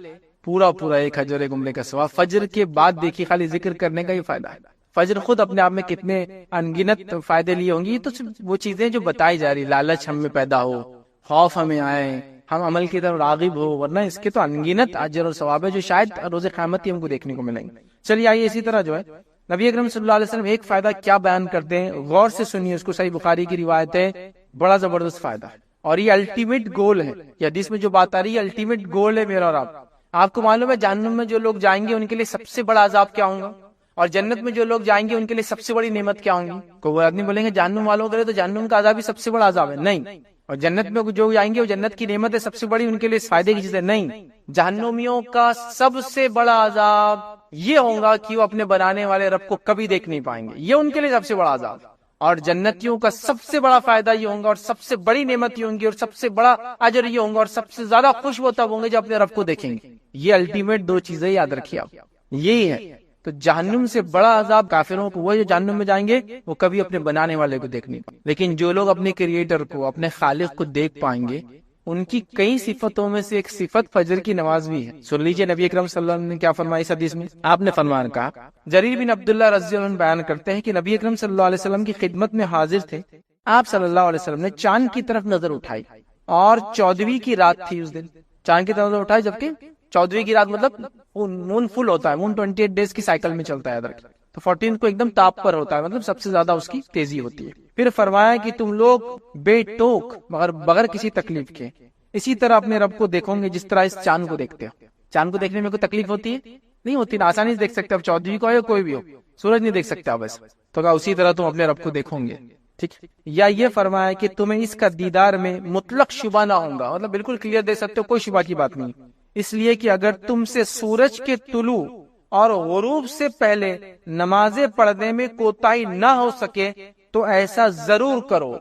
پورا پورا ایک حج اور ایک عمرے کا ثواب. فجر کے بعد دیکھیے خالی ذکر کرنے کا ہی فائدہ ہے. فجر خود اپنے آپ میں کتنے انگنت فائدے لیے ہوں گی. تو وہ چیزیں جو بتائی جا رہی، لالچ ہم میں پیدا ہو، خوف ہمیں آئے، ہم عمل کی طرف راغب ہو، ورنہ اس کے تو انگنت اجر اور ثواب ہے جو شاید روز قیامت ہی ہم کو دیکھنے کو ملیں گے. چلیے آئیے اسی طرح جو ہے نبی اکرم صلی اللہ علیہ وسلم ایک فائدہ کیا بیان کرتے ہیں، غور سے سنیے. اس کو صحیح بخاری کی روایت ہے، بڑا زبردست فائدہ ہے اور یہ الٹیمیٹ گول ہے. یہ حدیث میں جو بات آ رہی ہے الٹیمیٹ گول ہے میرا اور آپ کو معلوم ہے جہنم میں جو لوگ جائیں گے ان کے لیے سب سے بڑا عذاب کیا ہوگا، اور جنت میں جو لوگ جائیں گے ان کے لیے سب سے بڑی نعمت کیا ہوں گی. کوئی آدمی بولیں گے جہنم والوں کے لیے تو جہنم کا عذاب ہی سب سے بڑا عذاب ہے، نہیں. اور جنت میں جو جائیں گے وہ جنت کی نعمت ہے سب سے بڑی، ان کے لیے اس فائدے کی چیز ہے، نہیں. جہنمیوں کا سب سے بڑا عذاب یہ ہوگا کہ وہ اپنے بنانے والے رب کو کبھی دیکھ نہیں پائیں گے، یہ ان کے لیے سب سے بڑا عذاب. اور جنتیوں کا سب سے بڑا فائدہ یہ ہوگا اور سب سے بڑی نعمت یہ ہوں گی اور سب سے بڑا اجر یہ ہوگا اور سب سے زیادہ خوش وہ تب ہوں گے جو اپنے رب کو دیکھیں گے. یہ الٹیمیٹ 2 چیزیں یاد رکھیے آپ، یہی ہے. تو جہنم سے بڑا عذاب کافروں کو وہ جو جہنم میں جائیں گے وہ کبھی اپنے بنانے والے کو دیکھ نہیں پائیں، لیکن جو لوگ اپنے کریٹر کو، اپنے خالق کو دیکھ پائیں گے ان کی کئی صفتوں میں سے ایک صفت فجر کی نماز بھی ہے. سن لیجئے نبی اکرم صلی اللہ علیہ وسلم نے کیا فرمایا اس حدیث میں. آپ نے فرمان کہا، جریر بن عبداللہ رضی اللہ عنہ بیان کرتے ہیں کہ نبی اکرم صلی اللہ علیہ وسلم کی خدمت میں حاضر تھے. آپ صلی اللہ علیہ وسلم نے چاند کی طرف نظر اٹھائی اور 14ویں کی رات تھی. اس دن چاند کی طرف نظر اٹھائی جبکہ 14ویں کی رات مطلب مون فل ہوتا ہے، مون 28 ڈیز کی سائیکل میں چلتا ہے ادھر، تو 14 کو ایک دم تاپ پر ہوتا ہے، مطلب سب سے زیادہ اس کی تیزی ہوتی ہے. پھر فرمایا کہ تم لوگ بے ٹوک مگر بغیر کسی تکلیف کے اسی طرح اپنے رب کو دیکھو گے جس طرح اس چاند کو دیکھتے ہو. چاند کو دیکھنے میں کوئی تکلیف ہوتی ہے؟ نہیں ہوتی نا، آسانی سے دیکھ سکتے. اب 14ویں کو ہو یا کوئی بھی ہو، سورج نہیں دیکھ سکتے بس، تو کہا اسی طرح تم اپنے رب کو دیکھو گے. ٹھیک. یا یہ فرمایا کہ تمہیں اس کا دیدار میں مطلق شبہ نہ ہوگا، مطلب بالکل کلیئر دے سکتے ہو، کوئی شبہ کی بات نہیں. اس لیے کہ اگر تم سے سورج کے طلوع اور غروب سے پہلے نمازیں پڑھنے میں کوتاہی نہ ہو سکے تو ایسا ضرور کرو.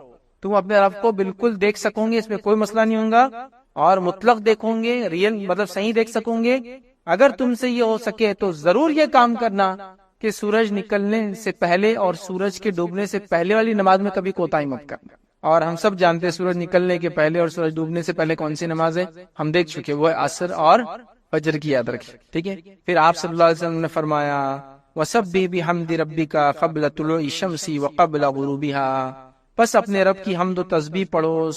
تم اپنے رب کو بالکل دیکھ سکو گے، اس میں کوئی مسئلہ نہیں ہوگا، اور مطلق دیکھو گے، ریئل مطلب صحیح دیکھ سکو گے. اگر تم سے یہ ہو سکے تو ضرور یہ کام کرنا کہ سورج نکلنے سے پہلے اور سورج کے ڈوبنے سے پہلے والی نماز میں کبھی کوتاہی مت کرنا. اور ہم سب جانتے ہیں سورج نکلنے کے پہلے اور سورج ڈوبنے سے پہلے کون سی نماز ہے، ہم دیکھ چکے، وہ عصر اور فجر کی یاد رکھیں. ٹھیک ہے. پھر آپ صلی اللہ علیہ وسلم نے فرمایا وَسَبِّحْ بِحَمْدِ رَبِّكَ قَبْلَ طُلُوعِ الشَّمْسِ وَقَبْلَ غُرُوبِهَا، پس اپنے رب کی حمد و تسبیح پڑھو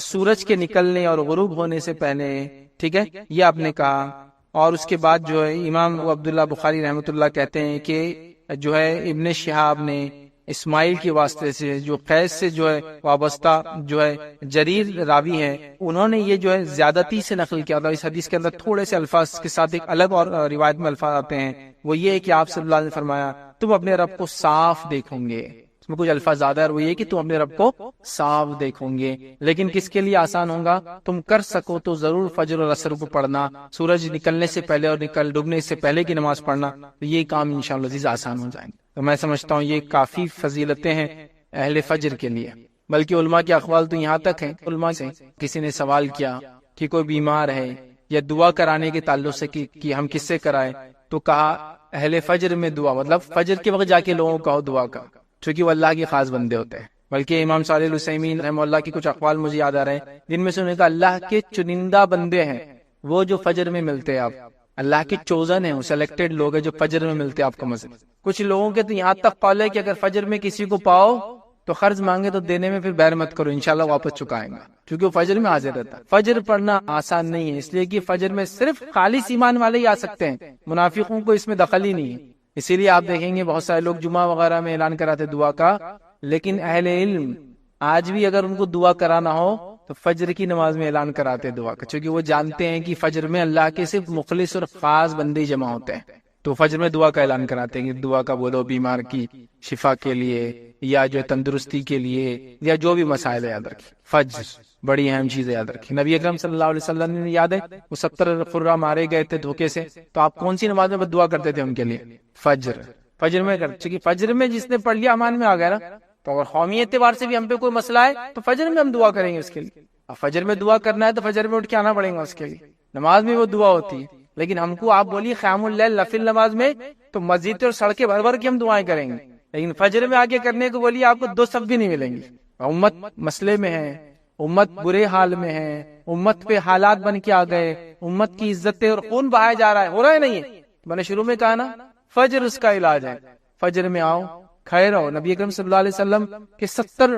سورج کے نکلنے اور غروب ہونے سے پہلے. ٹھیک ہے. یہ آپ نے کہا. اور اس کے بعد جو ہے امام عبداللہ بخاری رحمۃ اللہ کہتے ہیں کہ جو ہے ابن شہاب نے اسماعیل کے واسطے سے جو قیس سے جو ہے وابستہ جو ہے جریر راوی ہے، انہوں نے یہ جو ہے زیادتی سے نقل کیا تھا. اس حدیث کے اندر تھوڑے سے الفاظ کے ساتھ ایک الگ اور روایت میں الفاظ آتے ہیں، وہ یہ ہے کہ آپ صلی اللہ علیہ وسلم نے فرمایا تم اپنے رب کو صاف دیکھو گے. اس میں کچھ الفاظ زیادہ ہے، وہ یہ کہ تم اپنے رب کو صاف دیکھو گے. لیکن کس کے لیے آسان ہوگا؟ تم کر سکو تو ضرور فجر اور عصر کو پڑھنا، سورج نکلنے سے پہلے اور ڈوبنے سے پہلے کی نماز پڑھنا، تو یہ کام انشاءاللہ عزیز آسان ہو جائیں گے. تو میں سمجھتا ہوں یہ کافی فضیلتیں ہیں اہل فجر کے لیے. بلکہ علماء کے اقوال تو یہاں تک ہیں، علماء سے کسی نے سوال کیا کہ کوئی بیمار ہے یا دعا کرانے کے تعلق سے کہ ہم کس سے کرائیں، تو کہا اہل فجر میں دعا، مطلب فجر کے وقت جا کے لوگوں کو کہو دعا کا، چونکہ وہ اللہ کے خاص بندے ہوتے ہیں۔ بلکہ امام صالح العثیمین رحمہ اللہ کی کچھ اقوال مجھے یاد آ رہے ہیں جن میں سے انہوں نے کہا اللہ کے چنندہ بندے ہیں وہ جو فجر میں ملتے ہیں، آپ اللہ کے چوزن ہیں، وہ سلیکٹڈ لوگ ہیں جو فجر میں ملتے ہیں آپ کو مسجد۔ کچھ لوگوں کے تو یہاں تک قول ہے کہ اگر فجر میں کسی کو پاؤ تو قرض مانگے تو دینے میں پھر بیر مت کرو، انشاءاللہ واپس چکائیں گا، کیونکہ وہ فجر میں حاضر رہتا ہے۔ فجر پڑھنا آسان نہیں ہے، اس لیے کہ فجر میں صرف خالص ایمان والے ہی آ سکتے ہیں، منافقوں کو اس میں دخل ہی نہیں ہے۔ اسی لیے آپ دیکھیں گے بہت سارے لوگ جمعہ وغیرہ میں اعلان کراتے دعا کا، لیکن اہل علم آج بھی اگر ان کو دعا کرانا ہو تو فجر کی نماز میں اعلان کراتے دعا کا، کیونکہ وہ جانتے ہیں کہ فجر میں اللہ کے صرف مخلص اور خاص بندے جمع ہوتے ہیں، تو فجر میں دعا کا اعلان کراتے ہیں کہ دعا کا بولو بیمار کی شفا کے لیے یا جو تندرستی کے لیے یا جو بھی مسائل یاد رکھیں۔ فجر بڑی اہم چیز یاد رکھیں، نبی اکرم صلی اللہ علیہ وسلم نے یاد ہے وہ 70 قرہ مارے گئے تھے دھوکے سے، تو آپ کون سی نماز میں دعا کرتے تھے ان کے لیے؟ فجر میں کرتے، چونکہ فجر میں جس نے پڑھ لیا امان میں آ گیا نا، تو اگر قومی اعتبار سے بھی ہم پہ کوئی مسئلہ ہے تو فجر میں ہم دعا کریں گے اس کے لیے۔ اب فجر میں دعا کرنا ہے تو فجر میں اٹھ کے آنا پڑے گا اس کے لیے، نماز میں وہ دعا ہوتی ہے۔ لیکن ہم کو آپ بولیے قیام اللیل نفل نماز میں تو مسجد اور سڑکیں بھر بھر کے ہم دعائیں کریں گے، لیکن فجر میں آگے کرنے کو بولیے آپ کو 2 صف بھی نہیں ملیں گے۔ امت مسئلے میں ہے، امت برے حال میں ہے، امت پہ حالات بن کے آ گئے، امت کی عزتیں اور خون بہایا جا رہا ہے، ہو رہا ہے نہیں ہے؟ میں نے شروع میں کہا نا فجر اس کا علاج ہے، فجر میں آؤ خیر ہو۔ نبی اکرم صلی اللہ علیہ وسلم کے 70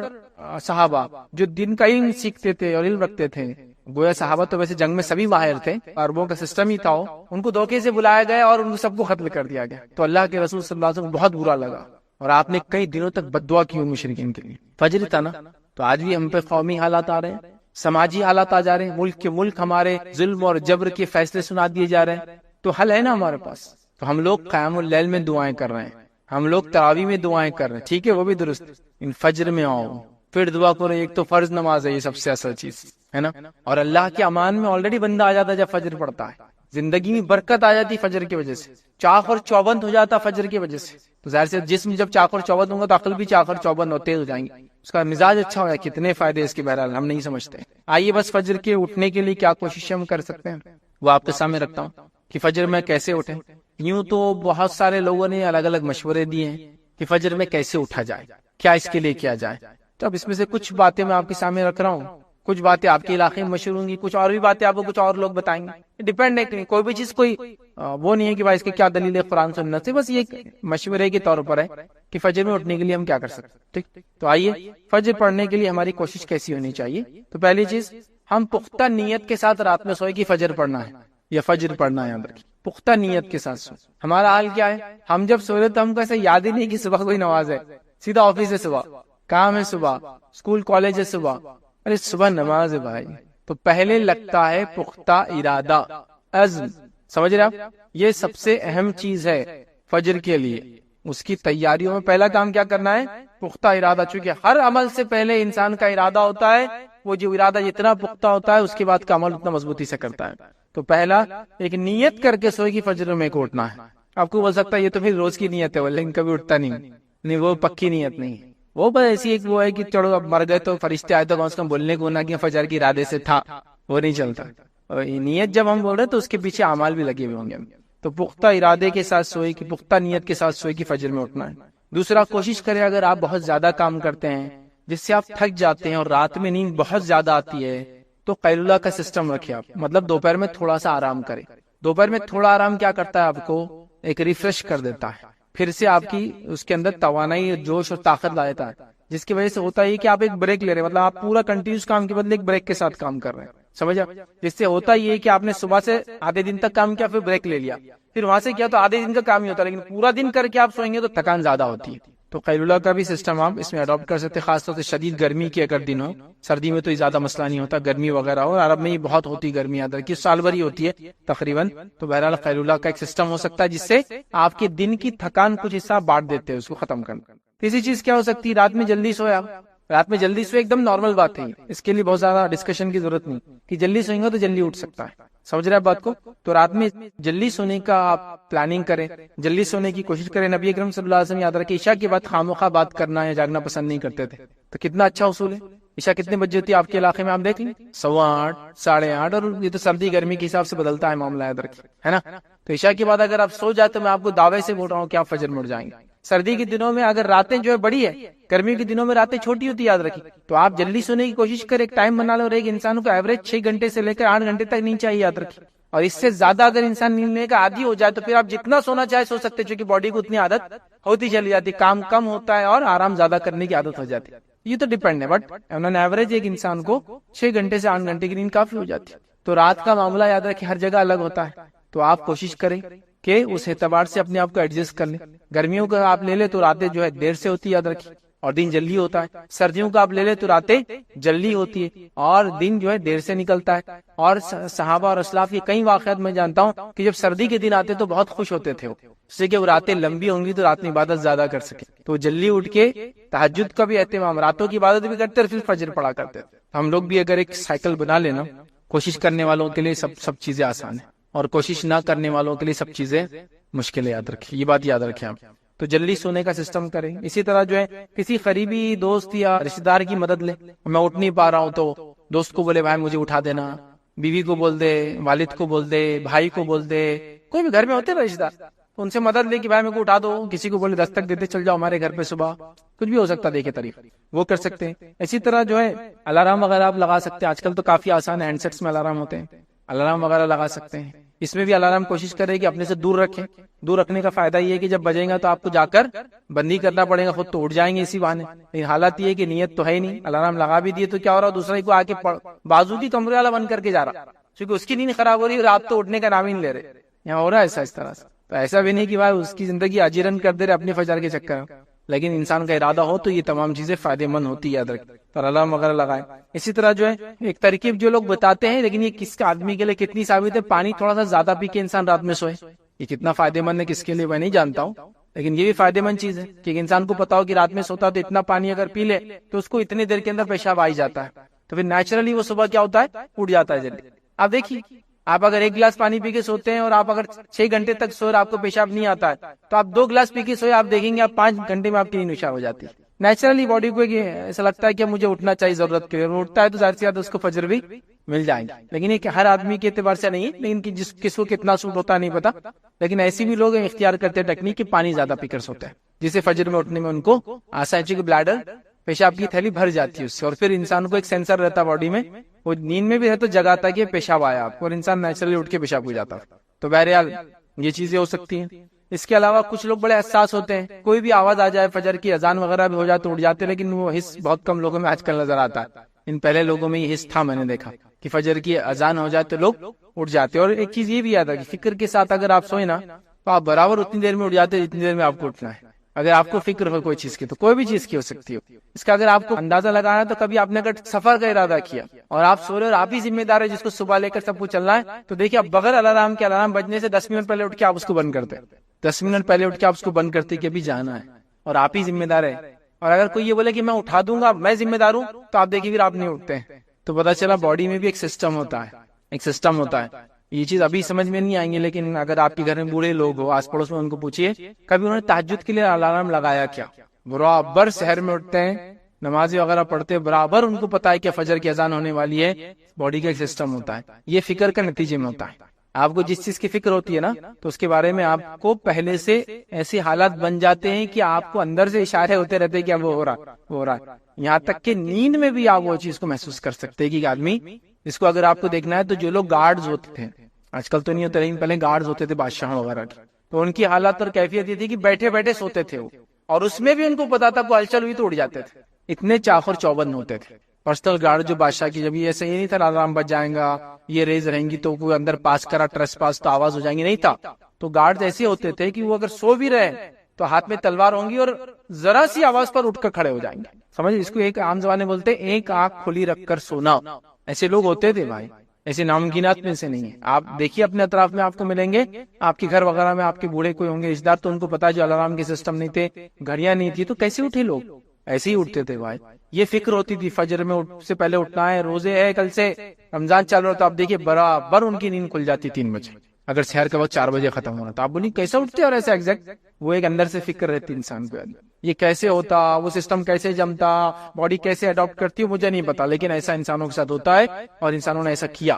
صحابہ جو دن کا علم سیکھتے تھے اور علم رکھتے تھے، گویا صحابہ تو ویسے جنگ میں سبھی ماہر تھے، عربوں کا سسٹم ہی تھا، ان کو دھوکے سے بلایا گیا اور ان سب کو قتل کر دیا گیا، تو اللہ کے رسول صلی اللہ علیہ وسلم کو بہت برا لگا اور آپ نے کئی دنوں تک بد دعا کی مشرکین کے لیے۔ فجر تھا نا، تو آج بھی ہم پہ قومی حالات آ رہے ہیں، سماجی حالات آ جا رہے ہیں، ملک ہمارے ظلم اور جبر کے فیصلے سنا دیے جا رہے ہیں، تو حل ہے نا ہمارے پاس۔ تو ہم لوگ قیام اللیل میں دعائیں کر رہے ہیں، ہم لوگ تراویح میں دعائیں کر رہے ہیں، ٹھیک ہے وہ بھی درست، ان فجر میں آؤ پھر دعا کرو۔ ایک تو فرض نماز ہے، یہ سب سے اصل چیز ہے نا، اور اللہ کے امان میں آلریڈی بندہ آ جاتا ہے جب فجر پڑتا ہے، زندگی میں برکت آ جاتی فجر کی وجہ سے، چاق اور چوبند ہو جاتا فجر کی وجہ سے، تو ظاہر سے جسم جب چاق اور چوبند ہوگا تو عقل بھی چاق اور چوبند ہوتے ہو جائیں گے، اس کا مزاج اچھا ہو جائے، کتنے فائدے اس کے بہرحال ہم نہیں سمجھتے۔ آئیے بس فجر کے اٹھنے کے لیے کیا کوشش ہم کر سکتے ہیں وہ آپ کے سامنے رکھتا ہوں کہ فجر میں کیسے اٹھیں۔ یوں تو بہت سارے لوگوں نے الگ الگ مشورے دیے ہیں کہ فجر میں کیسے اٹھا جائے، کیا اس کے لیے کیا جائے، تو اب اس میں سے کچھ باتیں میں آپ کے سامنے رکھ رہا ہوں، کچھ باتیں آپ کے علاقے میں مشہور ہوں گی، کچھ اور بھی باتیں آپ کو کچھ اور لوگ بتائیں گے، ڈیپینڈ ہے، کوئی بھی چیز کوئی وہ نہیں ہے کہ بھائی اس کی کیا دلیل ہے قرآن سنت سے، بس یہ مشورے کے طور پر ہے کہ فجر میں اٹھنے کے لیے ہم کیا کر سکتے ہیں۔ ٹھیک، تو آئیے فجر پڑھنے کے لیے ہماری کوشش کیسی ہونی چاہیے۔ تو پہلی چیز، ہم پختہ نیت کے ساتھ رات میں سوئے کہ فجر پڑھنا ہے یا فجر پڑھنا ہے، یاد رکھیے پختہ نیت کے ساتھ سوئے۔ ہمارا حال کیا ہے، ہم جب سو رہے تو ہم کو ایسا یاد ہی نہیں کہ صبح کوئی نماز ہے، سیدھا آفس ہے صبح، کام ہے صبح، اسکول کالج ہے صبح، ارے صبح نماز ہے بھائی، تو پہلے لگتا ہے پختہ ارادہ، عزم، سمجھ رہے آپ، یہ سب سے اہم چیز ہے فجر کے لیے۔ اس کی تیاریوں میں پہلا کام کیا کرنا ہے، پختہ ارادہ، چونکہ ہر عمل سے پہلے انسان کا ارادہ ہوتا ہے، وہ جو ارادہ جتنا پختہ ہوتا ہے اس کے بعد کا عمل اتنا مضبوطی سے کرتا ہے۔ تو پہلا ایک نیت کر کے سوئے کہ فجر میں کو اٹھنا ہے۔ آپ کو بول سکتا ہے یہ تو پھر روز کی نیت ہے، لیکن کبھی اٹھتا نہیں، وہ پکی نیت نہیں ہے، وہ بس ایسی ایک وہ ہے کہ چلو اب مر گئے تو فرشتے آئے تو کم سے کم بولنے کو نہ کہ فجر کے ارادے سے تھا، وہ نہیں چلتا۔ اور نیت جب ہم بول رہے تو اس کے پیچھے اعمال بھی لگے ہوئے ہوں گے، تو پختہ ارادے کے ساتھ سوئے کہ پختہ نیت کے ساتھ سوئے کہ فجر میں اٹھنا ہے۔ دوسرا، کوشش کریں اگر آپ بہت زیادہ کام کرتے ہیں جس سے آپ تھک جاتے ہیں اور رات میں نیند بہت زیادہ آتی ہے تو قیلولہ کا سسٹم رکھیں آپ، مطلب دوپہر میں تھوڑا سا آرام کریں۔ دوپہر میں تھوڑا آرام کیا کرتا ہے، آپ کو ایک ریفریش کر دیتا ہے، پھر سے آپ کی اس کے اندر توانائی، جوش اور طاقت لا دیتا ہے، جس کی وجہ سے ہوتا ہے کہ آپ ایک بریک لے رہے ہیں، مطلب آپ پورا کنٹینیوس کام کے بدلے ایک بریک کے ساتھ کام کر رہے ہیں، سمجھا؟ جس سے ہوتا یہ کہ آپ نے صبح سے آدھے دن تک کام کیا، پھر بریک لے لیا، پھر وہاں سے کیا تو آدھے دن کا کام ہی ہوتا ہے، لیکن پورا دن کر کے آپ سوئیں گے تو تھکان زیادہ ہوتی ہے۔ تو قیلولہ کا بھی سسٹم آپ اس میں اڈاپٹ کر سکتے، خاص طور سے شدید گرمی کے اگر دن ہو، سردی میں تو زیادہ مسئلہ نہیں ہوتا، گرمی وغیرہ ہو، عرب میں ہی بہت ہوتی گرمی، ادھر کی سال بھر ہی ہوتی ہے تقریباً، تو بہرحال قیلولہ کا ایک سسٹم ہو سکتا ہے جس سے آپ کے دن کی تھکان کچھ حصہ بانٹ دیتے ہیں، اس کو ختم کرنا۔ تیسری چیز کیا ہو سکتی ہے، رات میں جلدی سویا، رات میں جلدی سوئے ایک دم نارمل بات ہے، اس کے لیے بہت زیادہ ڈسکشن کی ضرورت نہیں کہ جلدی سوئیں گے تو جلدی اٹھ سکتا ہے، سمجھ رہے ہیں بات کو؟ تو رات میں جلدی سونے کا آپ پلاننگ کریں، جلدی سونے کی کوشش کریں۔ نبی اکرم صلی اللہ علیہ وسلم یاد رکھیں عشاء کے بعد خامخواہ بات کرنا یا جاگنا پسند نہیں کرتے تھے، تو تو کتنا اچھا اصول ہے. عشاء کتنے بجے ہوتی ہے آپ کے علاقے میں؟ آپ دیکھ لیں 8:15 8:30. اور یہ تو سردی گرمی کے حساب سے بدلتا ہے معاملہ ادھر ہے نا. تو عشاء کے بعد اگر آپ سو جائے تو میں آپ کو دعوے سے بول رہا ہوں کہ آپ فجر میں اٹھ جائیں گے. سردی کے دنوں میں اگر راتیں جو ہے بڑی ہے، گرمی کے دنوں میں راتیں چھوٹی ہوتی ہے، یاد رکھیے. تو آپ جلدی سونے کی کوشش کریں، ایک ٹائم بنا لو. اور ایک انسان کو ایوریج 6 گھنٹے سے لے کر 8 گھنٹے تک نیند چاہیے، یاد رکھیے. اور اس سے زیادہ اگر انسان نیند لینے کا عادی ہو جائے تو پھر آپ جتنا سونا چاہے سو سکتے، چونکہ باڈی کو اتنی عادت ہوتی چلی جاتی، کام کم ہوتا ہے اور آرام زیادہ کرنے کی عادت ہو جاتی. یہ تو ڈیپینڈ ہے، بٹ آن ایوریج ایک انسان کو 6 گھنٹے سے 8 گھنٹے کی نیند کافی ہو جاتی ہے. تو رات کا معاملہ یاد رکھیں ہر جگہ الگ ہوتا ہے. تو آپ کوشش کریں کہ اس اعتبار سے اپنے آپ کو ایڈجسٹ کر لیں. گرمیوں کا آپ لے لیں تو راتیں جو ہے دیر سے ہوتی ہے، یاد رکھیں، اور دن جلدی ہوتا ہے. سردیوں کا آپ لے لیں تو راتیں جلدی ہوتی ہے اور دن جو ہے دیر سے نکلتا ہے. اور صحابہ اور اسلاف کے کئی واقعات میں جانتا ہوں کہ جب سردی کے دن آتے تو بہت خوش ہوتے تھے، اس سے کہ وہ راتیں لمبی ہوں گی تو رات میں عبادت زیادہ کر سکے. تو جلدی اٹھ کے تہجد کا بھی اہتمام، راتوں کی عبادت بھی کرتے اور پھر فجر پڑھا کرتے. ہم لوگ بھی اگر ایک سائیکل بنا لینا، کوشش کرنے والوں کے لیے سب چیزیں آسان ہیں اور کوشش نہ کرنے والوں کے لیے سب چیزیں مشکل ہے. یاد رکھیں، یہ بات یاد رکھیں آپ. تو جلدی سونے کا سسٹم کریں. اسی طرح جو ہے کسی قریبی دوست یا رشتہ دار کی مدد لیں. میں اٹھ نہیں پا رہا ہوں تو دوست کو بولے بھائی مجھے اٹھا دینا، بیوی کو بول دے، والد کو بول دے، بھائی کو بول دے، کوئی بھی گھر میں ہوتے نا رشتہ دار، تو ان سے مدد لے کہ بھائی میرے کو اٹھا دو. کسی کو بولے دستک دیتے چل جاؤ ہمارے گھر پہ صبح، کچھ بھی ہو سکتا ہے، دیکھے طریقہ وہ کر سکتے ہیں. اسی طرح جو ہے الارم وغیرہ آپ لگا سکتے ہیں. آج کل تو کافی آسان ہے، ہینڈ سیٹس میں الارم ہوتے ہیں، الارم وغیرہ لگا سکتے ہیں. اس میں بھی الارم کوشش کرے کہ اپنے سے دور رکھیں. دور رکھنے کا فائدہ یہ ہے کہ جب بجے گا تو آپ کو جا کر بندی کرنا پڑے گا، خود تو اٹھ جائیں گے اسی بہانے. لیکن حالات یہ ہے کہ نیت تو ہے ہی نہیں، الارم لگا بھی دیے تو کیا ہو رہا ہے، دوسرے کو آ کے بازو کی کمرے والا بند کر کے جا رہا، کیونکہ اس کی نیند خراب ہو رہی ہے اور آپ تو اٹھنے کا نام ہی نہیں لے رہے. یہاں ہو رہا ہے ایسا اس طرح سے. تو ایسا بھی نہیں کہ بھائی اس کی زندگی اجیرن کر دے رہے اپنے فجر کے چکر میں، لیکن انسان کا ارادہ ہو تو یہ تمام چیزیں فائدے مند ہوتی ہے، یاد رکھ. تو الارم وغیرہ لگائے. اسی طرح جو ہے ایک ترکیب جو لوگ بتاتے ہیں، لیکن یہ کس کا آدمی کے لیے کتنی ثابت ہے، پانی تھوڑا سا زیادہ پی کے انسان رات میں سوئے. یہ کتنا فائدے مند ہے کس کے لیے میں نہیں جانتا ہوں، لیکن یہ بھی فائدے مند چیز ہے کہ انسان کو پتا ہو کہ رات میں سوتا تو اتنا پانی اگر پی لے تو اس کو اتنی دیر کے اندر پیشاب آ جاتا ہے. تو پھر نیچرلی وہ صبح کیا ہوتا ہے، اٹھ جاتا ہے جلدی. آپ دیکھیے، آپ اگر 1 گلاس پانی پی کے سوتے ہیں اور آپ اگر 6 گھنٹے تک سو اور آپ کو پیشاب نہیں آتا ہے تو آپ 2 گلاس پی کے سوئے، آپ دیکھیں گے آپ 5 گھنٹے میں آپ کی نیند نشا ہو جاتی ہے. نیچرلی باڈی کو ایسا لگتا ہے کہ مجھے اٹھنا چاہیے ضرورت کے لیے، اٹھتا ہے تو ظاہر سی بات اس کو فجر بھی مل جائیں گے. لیکن یہ کہ ہر آدمی کے اعتبار سے نہیں ہے، لیکن کس کو کتنا سوٹ ہوتا ہے نہیں پتا. لیکن ایسی بھی لوگ اختیار کرتے ہیں ٹیکنیک کہ پانی زیادہ پی کر سوتے ہیں، جسے فجر میں اٹھنے میں ان کو آسان ہے، کہ بلیڈر پیشاب کی تھیلی بھر جاتی ہے اس سے. اور پھر انسان کو ایک سینسر رہتا ہے باڈی میں، وہ نیند میں بھی ہے تو جگاتا ہے کہ پیشاب آیا آپ کو، اور انسان نیچرلی اٹھ کے پیشاب ہو جاتا ہے. تو بہرحال یہ چیزیں ہو سکتی ہیں. اس کے علاوہ کچھ لوگ بڑے حساس ہوتے ہیں، کوئی بھی آواز آ جائے، فجر کی اذان وغیرہ بھی ہو جائے تو اٹھ جاتے ہیں، لیکن وہ حس بہت کم لوگوں میں آج کل نظر آتا ہے. ان پہلے لوگوں میں یہ حس تھا، میں نے دیکھا کہ فجر کی اذان ہو جائے تو لوگ اٹھ جاتے. اور ایک چیز یہ بھی یاد ہے کہ فکر کے ساتھ اگر آپ سوئیں نا تو آپ برابر اتنی دیر میں اٹھ جاتے جتنی دیر میں آپ کو اٹھنا ہے. اگر آپ کو فکر ہو کوئی چیز کی تو کوئی بھی چیز کی ہو سکتی ہو، اس کا اگر آپ کو اندازہ لگانا تو کبھی آپ نے اگر سفر کا ارادہ کیا اور آپ سو رہے اور آپ ہی ذمہ دار ہے جس کو صبح لے کر سب کو چلنا ہے، تو دیکھیے آپ بغیر الارم کے، الارم بجنے سے 10 منٹ پہلے اٹھ کے آپ اس کو بند کرتے، 10 منٹ پہلے اٹھ کے آپ اس کو بند کرتے کہ ابھی جانا ہے اور آپ ہی ذمہ دار ہے. اور اگر کوئی یہ بولے کہ میں اٹھا دوں گا، میں ذمہ دار ہوں، تو آپ دیکھیے پھر آپ نہیں اٹھتے ہیں. تو پتا چلا باڈی میں بھی ایک سسٹم ہوتا ہے، ایک سسٹم ہوتا ہے. یہ چیز ابھی سمجھ میں نہیں آئیں گی، لیکن اگر آپ کے گھر میں بوڑھے لوگ ہو، آس پڑوس میں، ان کو پوچھیے کبھی انہوں نے تہجد کے لیے الارم لگایا کیا. برابر شہر میں اٹھتے ہیں، نماز وغیرہ پڑھتے ہیں، برابر ان کو پتا ہے کہ فجر کی اذان ہونے والی ہے. باڈی کا ایک سسٹم ہوتا ہے، یہ فکر کا نتیجے میں ہوتا ہے. آپ کو جس چیز کی فکر ہوتی ہے نا تو اس کے بارے میں آپ کو پہلے سے ایسے حالات بن جاتے ہیں کہ آپ کو اندر سے اشارے ہوتے رہتے ہیں کہ اب وہ ہو رہا ہے. یہاں تک کہ نیند میں بھی آپ وہ چیز کو محسوس کر سکتے ہیں کہ آدمی، اس کو اگر آپ کو دیکھنا ہے تو جو لوگ گارڈز ہوتے تھے، آج کل تو نہیں ہوتے لیکن پہلے گارڈز ہوتے تھے بادشاہ وغیرہ کی، تو ان کی حالات اور کیفیت یہ تھی کہ بیٹھے بیٹھے سوتے تھے وہ، اور اس میں بھی ان کو پتا تھا کوئی ہلچل ہوئی تو اڑ جاتے تھے. اتنے چاخر چوبند ہوتے تھے پرسنل گارڈ جو بادشاہ کی. جب یہ ایسا یہ نہیں تھا الارم بج جائے گا، یہ ریز رہیں گی تو کوئی اندر پاس کرا ٹرس پاس تو آواز ہو جائیں گی، نہیں تھا. تو گارڈ ایسے ہوتے تھے کہ وہ اگر سو بھی رہے تو ہاتھ میں تلوار ہوں گی اور ذرا سی آواز پر اٹھ کر کھڑے ہو جائیں گے. سمجھ، اس کو ایک عام زبان میں بولتے ہیں ایک آنکھ کھلی رکھ کر سونا. ایسے لوگ ہوتے تھے بھائی، ایسے ناممکنات میں سے نہیں ہے. آپ دیکھیے اپنے اطراف میں آپ کو ملیں گے، آپ کے گھر وغیرہ میں آپ کے بوڑھے کوئی ہوں گے رشتے دار، تو ان کو پتا ہے جو الارم کے سسٹم نہیں تھے، گھڑیاں نہیں تھی، تو کیسے اٹھے لوگ؟ ایسے ہی اٹھتے تھے بھائی. یہ فکر ہوتی تھی فجر میں سے پہلے اٹھنا ہے، روزے ہے، کل سے رمضان چل رہا تو آپ دیکھیے برابر ان کی نیند کھل جاتی 3 بجے، اگر شہر کا وقت 4 بجے ختم ہونا تو آپ بولیے کیسے اٹھتے؟ اور ایسا ایگزیکٹ وہ ایک اندر سے فکر رہتی انسان کو. یہ کیسے ہوتا، وہ سسٹم کیسے جمتا، باڈی کیسے اڈاپٹ کرتی ہے، مجھے نہیں پتا، لیکن ایسا انسانوں کے ساتھ ہوتا ہے اور انسانوں نے ایسا کیا،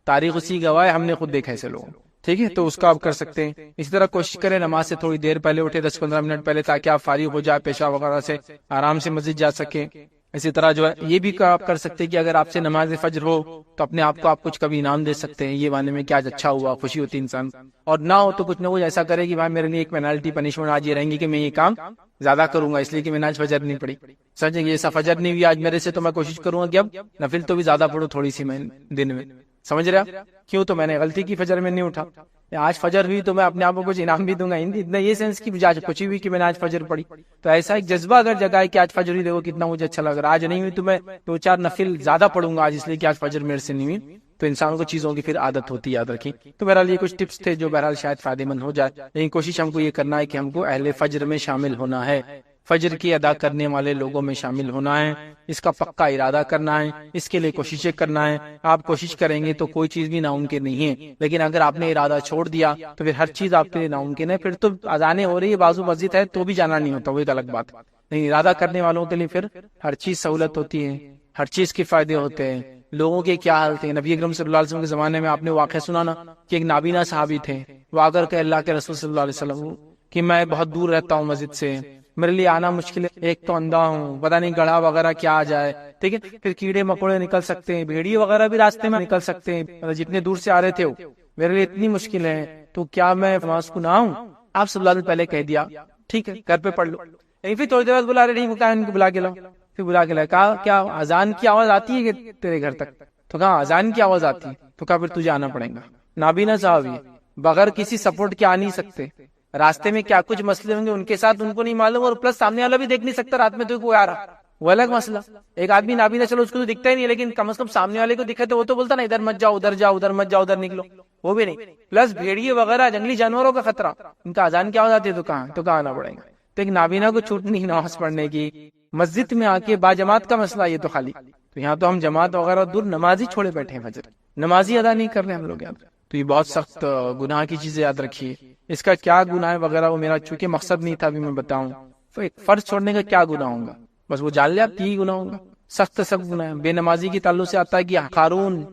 تاریخ اسی گواہ ہے، ہم نے خود دیکھا ایسے لوگ، ٹھیک ہے؟ تو اس کا آپ کر سکتے ہیں۔ اسی طرح کوشش کریں نماز سے تھوڑی دیر پہلے اٹھے، 10-15 منٹ پہلے، تاکہ آپ فارغ ہو جائے پیشاب وغیرہ سے، آرام سے مسجد جا سکیں۔ اسی طرح جو ہے یہ بھی آپ کر سکتے ہیں کہ اگر آپ سے نماز فجر ہو تو اپنے آپ کو آپ کچھ کبھی انعام دے سکتے ہیں، یہ معنی میں کہ آج اچھا ہوا، خوشی ہوتی انسان، اور نہ ہو تو کچھ نہ کچھ ایسا کرے کہ بھائی میرے لیے ایک پینالٹی پنشمنٹ آج یہ رہیں گی کہ میں یہ کام زیادہ کروں گا، اس لیے کہ میں نے آج فجر نہیں پڑھی، سمجھیں گے؟ ایسا فجر نہیں ہوئی آج میرے سے، تو میں کوشش کروں گا کہ اب نفل تو بھی زیادہ پڑھوں تھوڑی سی میں دن میں، سمجھ رہے آپ؟ کیوں؟ تو میں نے غلطی کی، فجر میں نہیں اٹھا، آج فجر ہوئی تو میں اپنے آپ کو کچھ انعام بھی دوں گا، اتنا یہ سینس کی آج خوشی ہوئی کہ میں نے آج فجر پڑھی، تو ایسا ایک جذبہ اگر جگائے کہ آج فجر ہوئی، دیکھو کتنا مجھے اچھا لگ رہا ہے، آج نہیں ہوئی تو میں 2-4 نفل زیادہ پڑھوں گا آج، اس لیے کہ آج فجر میرے سے نہیں ہوئی، تو انسانوں کو چیزوں کی پھر عادت ہوتی ہے، یاد رکھیں۔ تو بہرحال یہ کچھ ٹپس تھے جو بہرحال شاید فائدے مند ہو جائے، لیکن کوشش ہم کو یہ کرنا ہے کہ ہم کو اہل فجر میں شامل ہونا ہے، فجر کی ادا کرنے والے لوگوں میں شامل ہونا ہے، اس کا پکا ارادہ کرنا ہے، اس کے لیے کوششیں کرنا ہے۔ آپ کوشش کریں گے تو کوئی چیز بھی ناممکن نہیں ہے، لیکن اگر آپ نے ارادہ چھوڑ دیا تو پھر ہر چیز آپ کے لیے ناممکن ہے، پھر تو اذانیں ہو رہی ہے، بازو مسجد ہے تو بھی جانا نہیں ہوتا، وہ ایک الگ بات ہے، لیکن ارادہ کرنے والوں کے لیے پھر ہر چیز سہولت ہوتی ہے، ہر چیز کے فائدے ہوتے ہیں۔ لوگوں کے کیا حال تھے، نبی اکرم صلی اللہ علیہ وسلم کے زمانے میں آپ نے واقعہ سنا نا کہ ایک نابینا صحابی تھے، وہ آ کر کے اللہ کے رسول صلی اللہ علیہ وسلم کہ میں بہت دور رہتا ہوں مسجد سے، میرے لیے آنا مشکل ہے، ایک تو اندھا ہوں، پتہ نہیں گڑھا وغیرہ کیا آ جائے، ٹھیک ہے؟ پھر کیڑے مکوڑے نکل سکتے ہیں، بھیڑیے وغیرہ بھی راستے میں نکل سکتے ہیں، جتنے دور سے آ رہے تھے وہ، میرے لیے اتنی مشکل ہے، تو کیا میں نماز کو نہ آؤں؟ آپ صلی اللہ علیہ وسلم پہلے کہہ دیا ٹھیک ہے گھر پہ پڑھ لو، پھر تھوڑی دیر بعد بلا رہے نہیں، ان کو بلا کے لاؤ، پھر بلا کے لایا، کہا کیا اذان کی آواز آتی ہے کہ تیرے گھر تک؟ تو کہا اذان کی آواز آتی ہے، تو کہا پھر تجھے آنا پڑے گا، نابینا صحابی بغیر کسی سپورٹ کے آ نہیں سکتے، راستے میں کیا کچھ مسئلے ہوں گے ان کے ساتھ ان کو نہیں معلوم، اور پلس سامنے والا بھی دیکھ نہیں سکتا رات میں تو کوئی آ رہا، وہ الگ مسئلہ۔ ایک آدمی نابینا چلو اس کو تو دکھتا ہی نہیں، لیکن کم از کم سامنے والے کو دکھے تو وہ تو بولتا نا ادھر مت جاؤ، ادھر جاؤ، ادھر مت جاؤ، ادھر نکلو، وہ بھی نہیں، پلس بھیڑیے وغیرہ جنگلی جانوروں کا خطرہ، ان کا اذان کیا ہو جاتی ہے تو کہاں آنا پڑے گا۔ تو ایک نابینا کو چھوٹ نہیں نماز پڑھنے کی، مسجد میں آ کے باجماعت کا مسئلہ یہ تو خالی، تو یہاں تو ہم جماعت وغیرہ دور نمازی چھوڑے بیٹھے ہیں، فجر نمازی ادا نہیں کر رہے ہم لوگ، یاد تو یہ بہت سخت گناہ کی چیزیں یاد رکھیے۔ اس کا کیا گناہ ہے وغیرہ وہ میرا چونکہ مقصد نہیں تھا ابھی میں بتاؤں، تو ایک فرض چھوڑنے کا کیا گناہ ہوگا بس وہ جان لے آپ، یہی گناہ ہوگا، سخت سخت گناہ ہے۔ بے نمازی کے تعلق سے آتا ہے کہ قارون،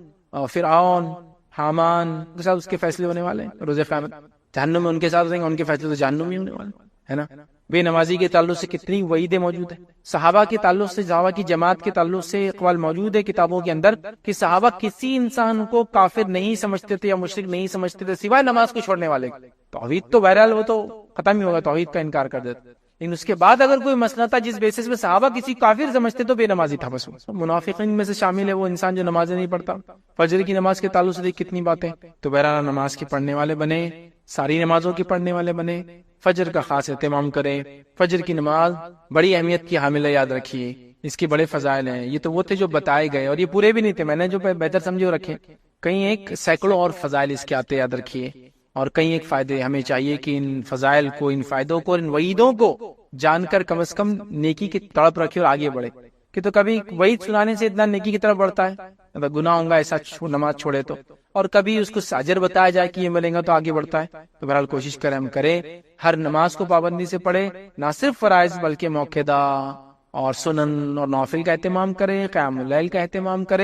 فرعون، حامان کے ساتھ اس کے فیصلے ہونے والے ہیں روز قیامت، جہنم میں ان کے ساتھ رہیں گے، ان کے فیصلے تو جہنم میں ہونے والے ہے نا۔ بے نمازی کے تعلق سے کتنی وعیدیں موجود ہیں، صحابہ کے تعلق سے، صحابہ کی جماعت کے تعلق سے اقوال موجود ہے کتابوں کے اندر کہ صحابہ کسی انسان کو کافر نہیں سمجھتے تھے یا مشرک نہیں سمجھتے تھے سوائے نماز کو چھوڑنے والے۔ توحید تو بہرحال وہ تو ختم ہی ہوگا، توحید کا انکار کر دیتے، لیکن اس کے بعد اگر کوئی مسئلہ تھا جس بیسس میں صحابہ کسی کافر سمجھتے تو بے نمازی تھا، بس منافقین میں سے شامل ہے وہ انسان جو نمازیں نہیں پڑھتا۔ فجر کی نماز کے تعلق سے دیکھ کتنی باتیں، تو بہرحال نماز کے پڑھنے والے بنے، ساری نمازوں کے پڑھنے والے بنے، فجر کا خاص اہتمام کریں۔ فجر کی نماز بڑی اہمیت کی حامل ہے، یاد رکھیے، اس کی بڑے فضائل ہیں، یہ تو وہ تھے جو بتائے گئے اور یہ پورے بھی نہیں تھے، میں نے جو بہتر سمجھے وہ رکھے، کہیں ایک سینکڑوں اور فضائل اس کے آتے، یاد رکھیے، اور کئی ایک فائدے۔ ہمیں چاہیے کہ ان فضائل کو، ان فائدوں کو، ان وعیدوں کو جان کر کم از کم نیکی کی تڑپ رکھے اور آگے بڑھے، کہ تو کبھی وعید سنانے سے اتنا نیکی کی طرف بڑھتا ہے، اگر گناہ ہوگا ایسا نماز چھوڑے تو، اور کبھی اس کو اجر بتایا جائے کہ یہ ملے گا تو آگے بڑھتا ہے۔ تو بہرحال کوشش کریں ہم کریں، ہر نماز کو پابندی سے پڑھیں، نہ صرف فرائض بلکہ موقع اور سنن اور نوافل کا اہتمام کریں، قیام اللیل کا اہتمام کریں۔